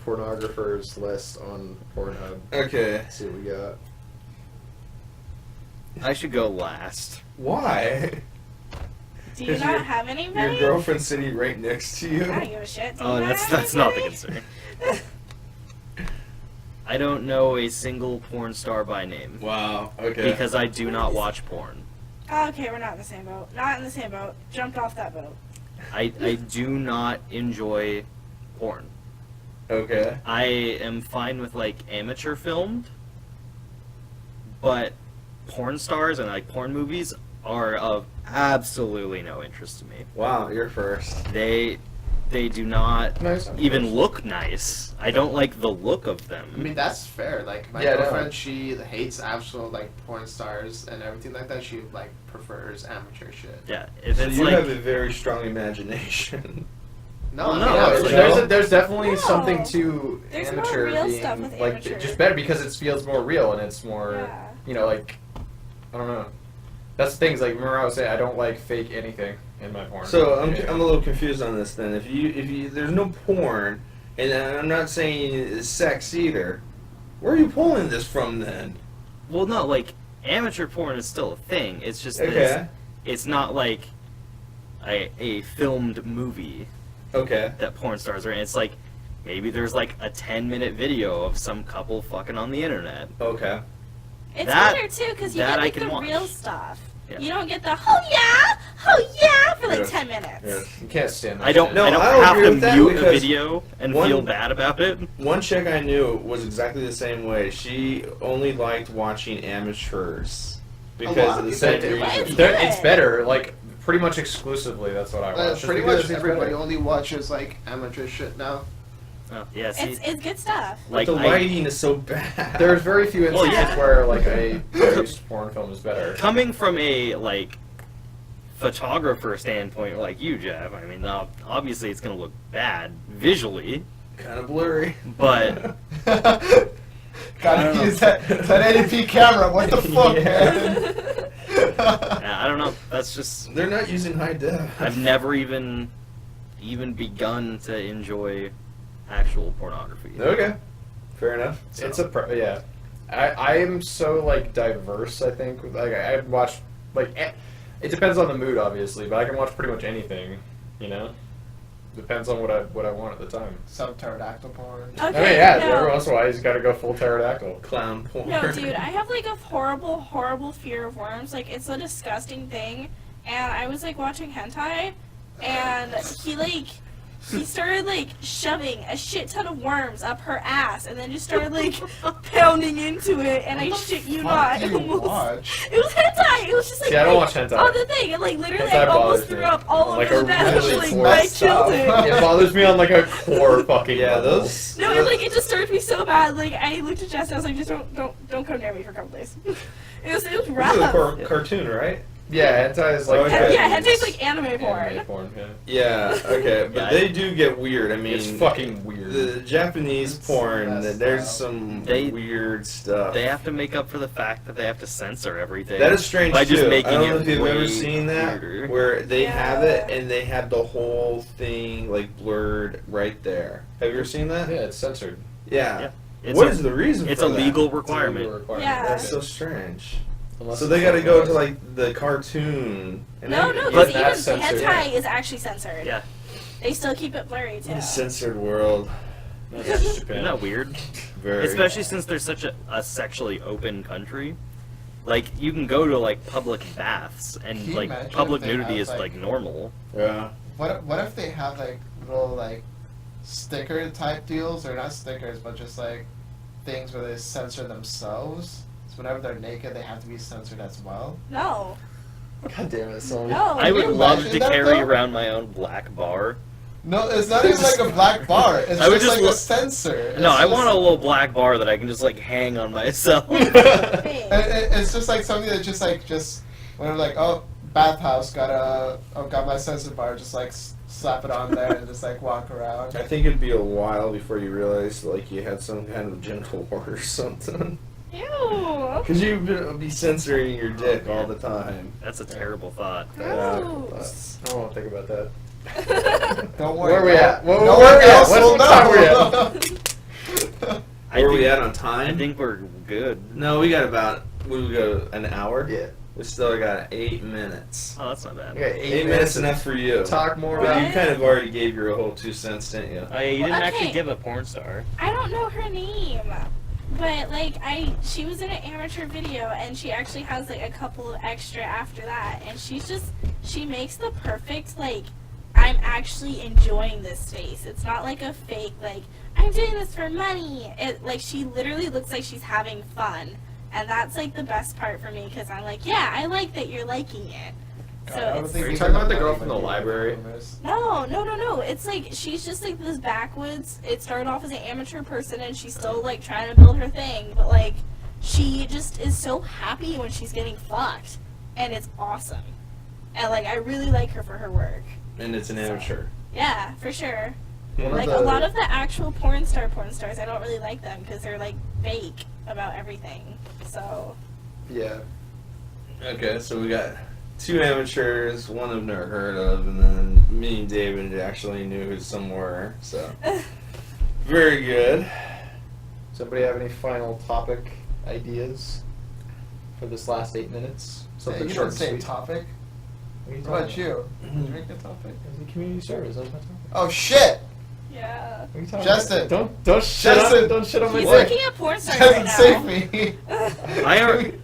pornographers list on Pornhub. Okay. See what we got. I should go last. Why? Do you Is not your- have anybody? Your girlfriend's sitting right next to you. I don't give a shit. Do Oh, you that's not not have the anybody? concern. I don't know a single porn star by name Wow. Okay. because I do not watch porn. Okay, we're not in the same boat. Not in the same boat. Jumped off that boat. I do not enjoy porn. Okay. I am fine with like amateur filmed, but porn stars and like porn movies are of absolutely no interest to me. Wow, you're first. They do not Nice. even look nice. I don't like the look of them. I mean, that's fair. Like, my Yeah, no. girlfriend, she hates actual, like, porn stars and everything like that. She, like, prefers amateur shit. Yeah, if So it's you like have a very strong imagination. No, Well, no, I mean, it's there's like- there's definitely No. something to There's more amateur real being stuff with like amateur. just better because it feels more real and it's more Yeah. you know like I don't know. That's the things like remember I was saying I don't like fake anything in my porn. So I'm Yeah. a little confused on this then. If you there's no porn, and I'm not saying it's sex either, where are you pulling this from then? well, no, like amateur porn is still a thing. It's just that Okay. it's not like a filmed movie Okay. that porn stars are in. It's like maybe there's like a 10-minute video of some couple fucking on the internet. Okay. It's That- better too because you that get I like can the watch. real stuff. Yeah. You don't get the oh yeah for like Yes. 10 minutes. Yes. You can't stand that. I don't. shit. No, I don't I don't have agree to with that mute a because video and one- feel bad about it. One chick I knew was exactly the same way. She only liked watching amateurs because lot of the of same people do. reason. It's There- good. it's better like pretty much exclusively. That's what I watch. just Pretty because much it's everybody better. only watches, like, amateur shit now. Oh, yeah, see, It's good stuff. like But the I, lighting is so bad. There's very few Well, instances yeah. where like a produced porn film is better. coming from a like photographer standpoint, like you, Jeff. I mean, obviously it's gonna look bad visually, kind of blurry. but I Gotta don't use know. that 80p camera. What the fuck, yeah, man? I don't know. That's just They're not using high def. I've never even begun to enjoy actual pornography. Okay. Fair enough. So- It's a yeah. I am so like diverse. I think like I watch like it depends on the mood obviously, but I can watch pretty much anything. You know, depends on what I want at the time. Some pterodactyl porn. I mean, Okay, yeah. no. Every once in a while, he's got to go full pterodactyl. Clown porn. No, dude, I have like a horrible fear of worms. Like, it's a disgusting thing. And I was like watching hentai, and he started like shoving a shit ton of worms up her ass, and then just started like pounding into it. And I shit you not, What it do you almost. watch? It was hentai. It was just like See, I don't like, watch hentai. on the thing, and like literally, Hentai I almost bothers threw me. up all Like over a the bed. really Like, messed I killed up. it. It bothers me on like a core fucking. Yeah, level. those. No, and like it disturbed me so bad. Like I looked at Jess, and I was like, just don't come near me for a couple days. it was This is a rough. cartoon, right? Yeah, hentai is like. Okay. Yeah, hentai's like anime porn. Anime porn. Yeah. Yeah. Okay, but Yeah. they do get weird. I mean, It's fucking weird. The Japanese It's porn, messed there's up. some They- weird stuff. They have to make up for the fact that they have to censor everything. That is strange by too. just making I don't it know if you've way ever seen that, weirder. where they have it Yeah. and they have the whole thing like blurred right there. Have you ever seen that? Yeah, it's censored. Yeah. Yeah. It's What a- is the reason It's for a that? legal It's a requirement. legal requirement. Yeah. That's so strange. Unless So it's they got to like go a- to like the cartoon. And No, then- no, But because even that's censored, hentai yeah. is actually censored. Yeah. They still keep it blurry too. What a censored world. That's just Japan. Isn't that weird? Very. Especially since there's such a sexually open country. Like, you can go to, like, public baths, Can and, you like, imagine public if they nudity have, is, like, normal. Yeah. What if they have like little like sticker type deals, or not stickers, but just like things where they censor themselves? So whenever they're naked, they have to be censored as well. No, God damn it, so no. I would you love imagine to that, carry though? around my own black bar. No, it's not even like a black bar. It's I would just just like a look- censor. It's No, I just- want a little black bar that I can just, like, hang on myself. Big. It's just like something that just whenever like bathhouse got my censor bar, just like slap it on there and just like walk around. I think it'd be a while before you realized like you had some kind of genital wart or something. Ew. Because you'd be censoring your dick all the time. That's a terrible thought. Gross. I won't think about that. Don't worry. Where we at? No Where one we at? else What will time we know. Where are we think- at on time? I think we're good. No, we got about we go an hour. Yeah. We still got 8 minutes. Oh, that's not bad. Okay, 8 minutes enough for you. Talk more But about you kind of already gave your whole 2 cents, didn't you? Oh, yeah, you didn't Well, actually okay. give a porn star. I don't know her name. But like she was in an amateur video, and she actually has like a couple of extra after that, and she makes the perfect like I'm actually enjoying this face. It's not like a fake like I'm doing this for money. It like she literally looks like she's having fun, and that's like the best part for me because I'm like, yeah, I like that you're liking it. So I don't it's, think Are you he's talking about gonna the girl like from the it. library? no. It's like she's just like this backwoods. It started off as an amateur person, and she's still like trying to build her thing. But like, she just is so happy when she's getting fucked, and it's awesome. And like, I really like her for her work. And it's an amateur. Yeah, for sure. One of Like the- a lot of the actual porn stars, I don't really like them because they're like fake about everything. So Yeah. Okay, so we got 2 amateurs, one I've never heard of, and then me and David actually knew who some were, so. Very good. Somebody have any final topic ideas for this last 8 minutes? Yeah, Something you short didn't and say sweet. topic. What What about you? Did you make a topic? It's a community service. That's my topic. Oh shit! yeah, What are you talking Justin. about? Don't shit Justin. on don't shit on my he's dick. looking at porn stars right Justin, now. save me.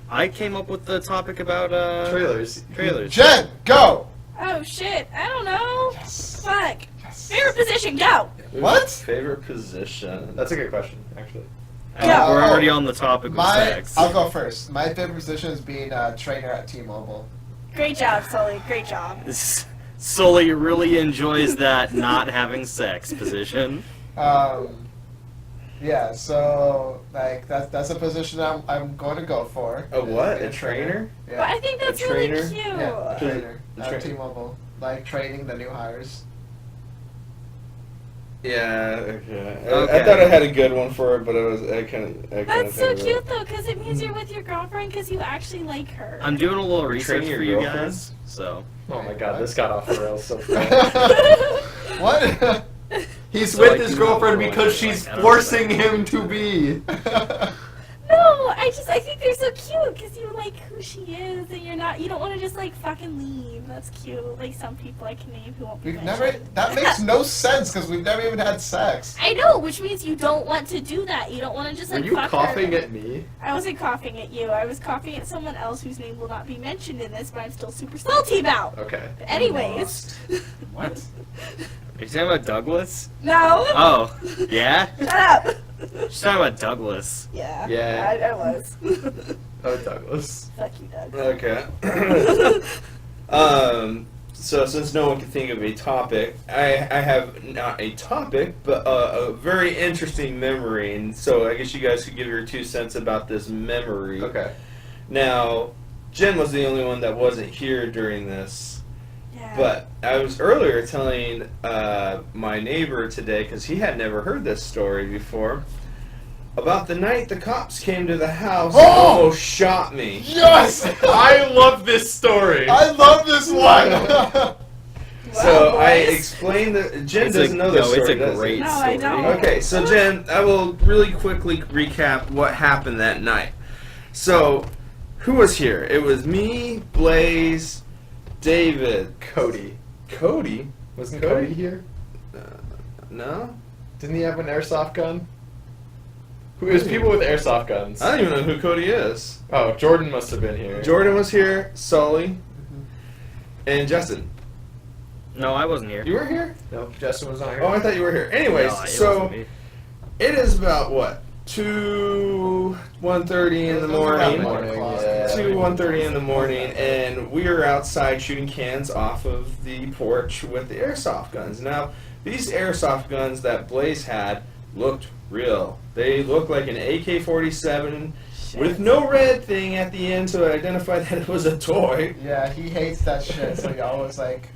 I came up with the topic about Trailers. Trailers. Jen, go. Oh shit! I don't know. Yes. Fuck. Yes. Favorite position, go. What? Favorite position? That's a good question, actually. Yeah. We're already on the topic of My, sex. I'll go first. My favorite position is being a trainer at T-Mobile. Great job, Sully. Great job. Sully really enjoys that not having sex position. Yeah, so like that's a position I'm going to go for. A what? Being A trainer? But Yeah. I think that's A really trainer? cute. Yeah, a trainer The at trainer. T-Mobile, like training the new hires. Yeah, okay. I Okay. thought I had a good one for it, but I couldn't That's so think of it. cute though, because it means you're with your girlfriend because you actually like her. I'm doing a little research Training for your you girlfriend? guys, so. Oh my Wait, god, what? this got off the rails so fast. What? He's So with I his can girlfriend go because like, she's I don't forcing know. him to be. No, I think they're so cute because you like who she is and you don't want to just like fucking leave. That's cute. Like some people I can name who won't be We've never. mentioned. That makes no sense because we've never even had sex. I know, which means you don't want to do that. You don't want to just Were like you fuck coughing her. at me? I wasn't coughing at you. I was coughing at someone else whose name will not be mentioned in this, but I'm still super salty about. Okay. But anyways, What? Are you talking about Douglas? no. Oh, yeah? Shut up. She's talking about Douglas. Yeah. Yeah. I was. Oh, Douglas. Fuck you, Doug. Okay. So since no one can think of a topic, I have not a topic, but a very interesting memory, and so I guess you guys could give your 2 cents about this memory. Okay. Now, Jen was the only one that wasn't here during this, Yeah. but I was earlier telling my neighbor today, because he had never heard this story before, about the night the cops came to the house and Oh! almost shot me. Yes! I love this story. I love this one. So I boys. explained that Jen It's doesn't a- know this no, it's story. a does great he? No, I story. don't. Okay, so Jen, I will really quickly recap what happened that night. So, who was here? It was me, Blaze, David, Cody. Cody. Wasn't Cody here? No, Didn't he have an airsoft gun? There's people with airsoft guns. I don't even know who Cody is. Oh, Jordan must have been here. Jordan was here, Sully, and Justin. No, I wasn't here. You were here? No, Justin was not here. Oh, I thought you were here. Anyways, No, it so wasn't me. it is about what 1:30 in the morning. Yeah. 1:30 in the morning, and we are outside shooting cans off of the porch with the airsoft guns. Now, these airsoft guns that Blaze had looked real. They looked like an AK-47 with no red thing at the end to identify that it was a toy. Yeah, he hates that shit, so he always like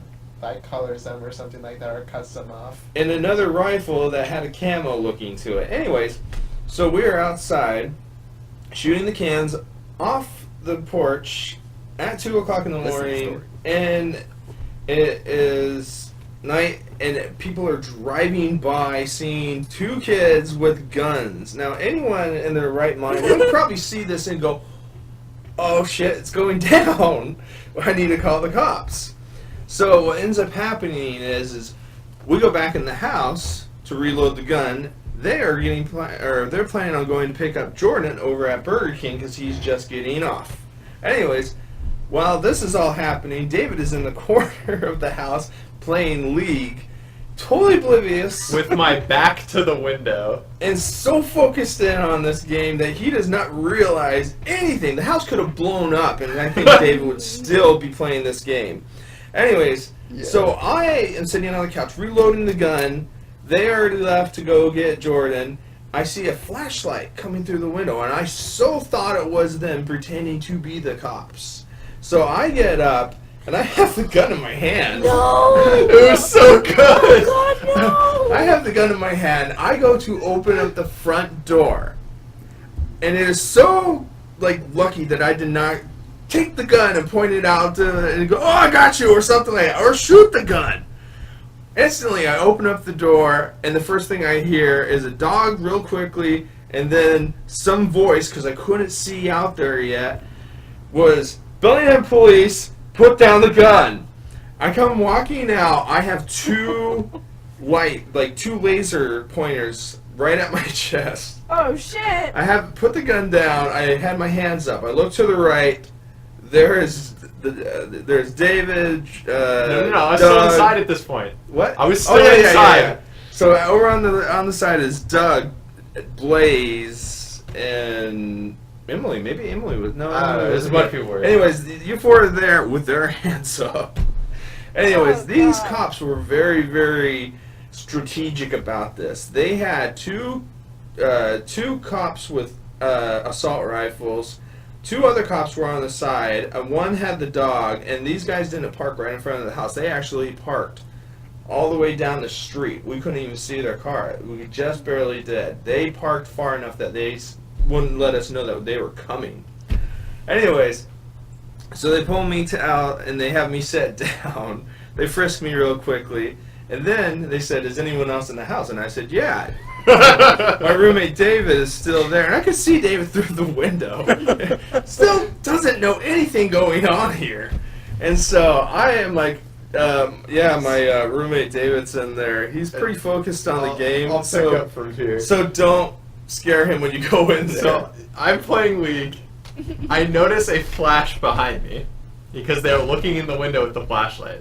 colors them or something like that, or cuts them off. And another rifle that had a camo looking to it. Anyways, so we are outside shooting the cans off the porch at 2 o'clock in the Listen to the morning, story. and it is night, and people are driving by seeing 2 kids with guns. Now, anyone in their right mind would probably see this and go, oh shit, it's going down. I need to call the cops. So what ends up happening is we go back in the house to reload the gun. they're planning on going to pick up Jordan over at Burger King because he's just getting off. Anyways, while this is all happening, David is in the corner of the house playing League, totally oblivious, With my back to the window. and so focused in on this game that he does not realize anything. The house could have blown up, and I think David would still be playing this game. Anyways, so I am sitting on the couch reloading the gun. They already left to go get Jordan. I see a flashlight coming through the window, and I so thought it was them pretending to be the cops. So I get up, and I have the gun in my hand. No! It was so good. Oh God, no! I have the gun in my hand. I go to open up the front door, and it is so lucky that I did not take the gun and point it out and go, "Oh, I got you," or something like that, or shoot the gun. Instantly, I open up the door, and the first thing I hear is a dog real quickly, and then some voice, because I couldn't see out there yet, was, "Bellingham police, put down the gun." I come walking out, I have two laser pointers right at my chest. Oh shit! I have put the gun down, I had my hands up, I look to the right, there's David, No, I was still Doug. inside at this point. What? I was still inside. Yeah. So over on the side is Doug, Blaze, and Emily. Maybe Emily was no. There's a bunch of people were. Anyways, you four are there with their hands up. Anyways, Oh, these God. cops were very, very strategic about this. They had two cops with assault rifles. Two other cops were on the side, and one had the dog, and these guys didn't park right in front of the house. They actually parked all the way down the street. We couldn't even see their car. We just barely did. They parked far enough that they wouldn't let us know that they were coming. Anyways, so they pull me out, and they have me sit down. They frisk me real quickly, and then they said, "Is anyone else in the house?" And I said, "Yeah." My roommate David is still there, and I could see David through the window. Still doesn't know anything going on here. And so I am like, my roommate David's in there. He's pretty focused on the game. I'll pick up from here. So don't scare him when you go in there. So I'm playing League. I notice a flash behind me because they're looking in the window with the flashlight.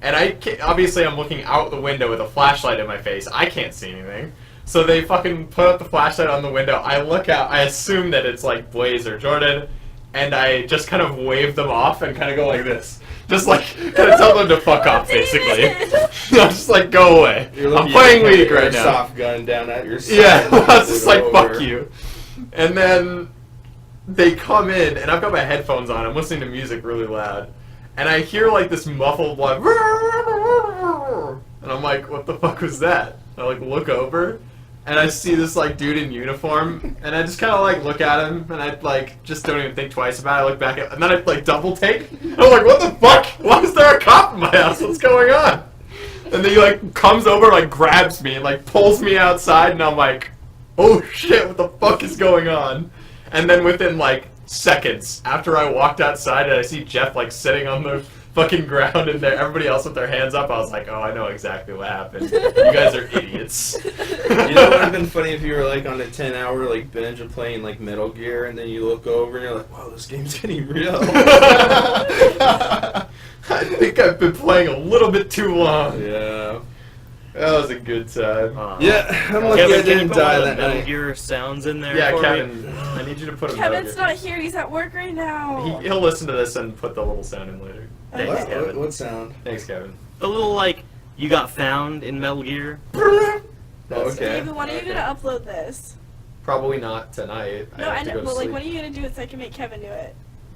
And obviously I'm looking out the window with a flashlight in my face. I can't see anything. So they fucking put up the flashlight on the window. I look out. I assume that it's like Blaze or Jordan. And I just kind of wave them off and kind of go like this. Just like, kind of tell them to fuck off, basically. I'm just like, go away. I'm playing League right now. Soft gun down at your side. Yeah, I was just like, over. fuck you. And then they come in, and I've got my headphones on. I'm listening to music really loud. And I hear like this muffled like, and I'm like, what the fuck was that? I like look over, and I see this like dude in uniform, and I just kind of like look at him, and I like just don't even think twice about it. I look back at, and then I like double take. I'm like, what the fuck? Why is there a cop in my house? What's going on? And then he like comes over, like grabs me, and like pulls me outside, and I'm like, oh shit, what the fuck is going on? And then within like seconds after I walked outside and I see Jeff like sitting on the fucking ground and everybody else with their hands up, I was like, oh, I know exactly what happened. You guys are idiots. You know what would have been funny if you were like on a 10-hour like binge of playing like Metal Gear, and then you look over and you're like, wow, this game's getting real. I think I've been playing a little bit too long. Yeah. That was a good time. Yeah, I'm lucky Kevin, I can you didn't put die one of that the Metal night. Gear sounds in there? Yeah, for Kevin, me? I need you to put a Kevin's not here. He's at work right now. He'll listen to this and put the little sound in later. Thanks, What? Kevin. What sound? Thanks, Kevin. A little like you got found in Metal Gear. Oh, okay. David, when are you gonna upload this? Probably not tonight. No, I I have to know, go to but like, sleep. when are you gonna do it so I can make Kevin do it?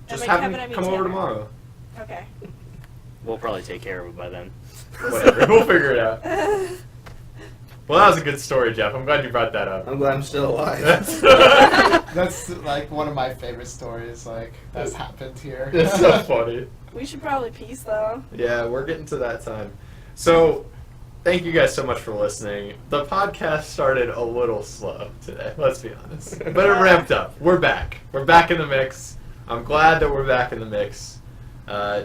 Just And by have Kevin, I him mean come over Tanner. tomorrow. Okay. We'll probably take care of it by then. Whatever, we'll figure it out. Well, that was a good story, Jeff. I'm glad you brought that up. I'm glad I'm still alive. That's like one of my favorite stories. Like that's happened here. It's so funny. We should probably peace though. Yeah, we're getting to that time. So, thank you guys so much for listening. The podcast started a little slow today, let's be honest. But it ramped up. We're back. We're back in the mix. I'm glad that we're back in the mix.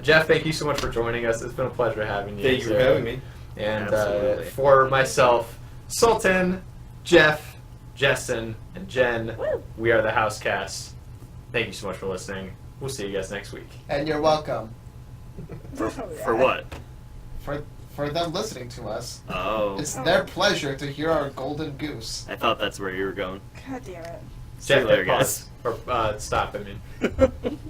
Jeff, thank you so much for joining us. It's been a pleasure having you. Thank you for Sarah. having me. And Absolutely. for myself, Sultan, Jeff, Jessen, and Jen. Woo. We are the Housecast. Thank you so much for listening. We'll see you guys next week. And you're welcome For what? for them listening to us. Oh. It's their pleasure to hear our golden goose. I thought that's where you were going. God damn it. See you later, Pause. Or stop, I mean.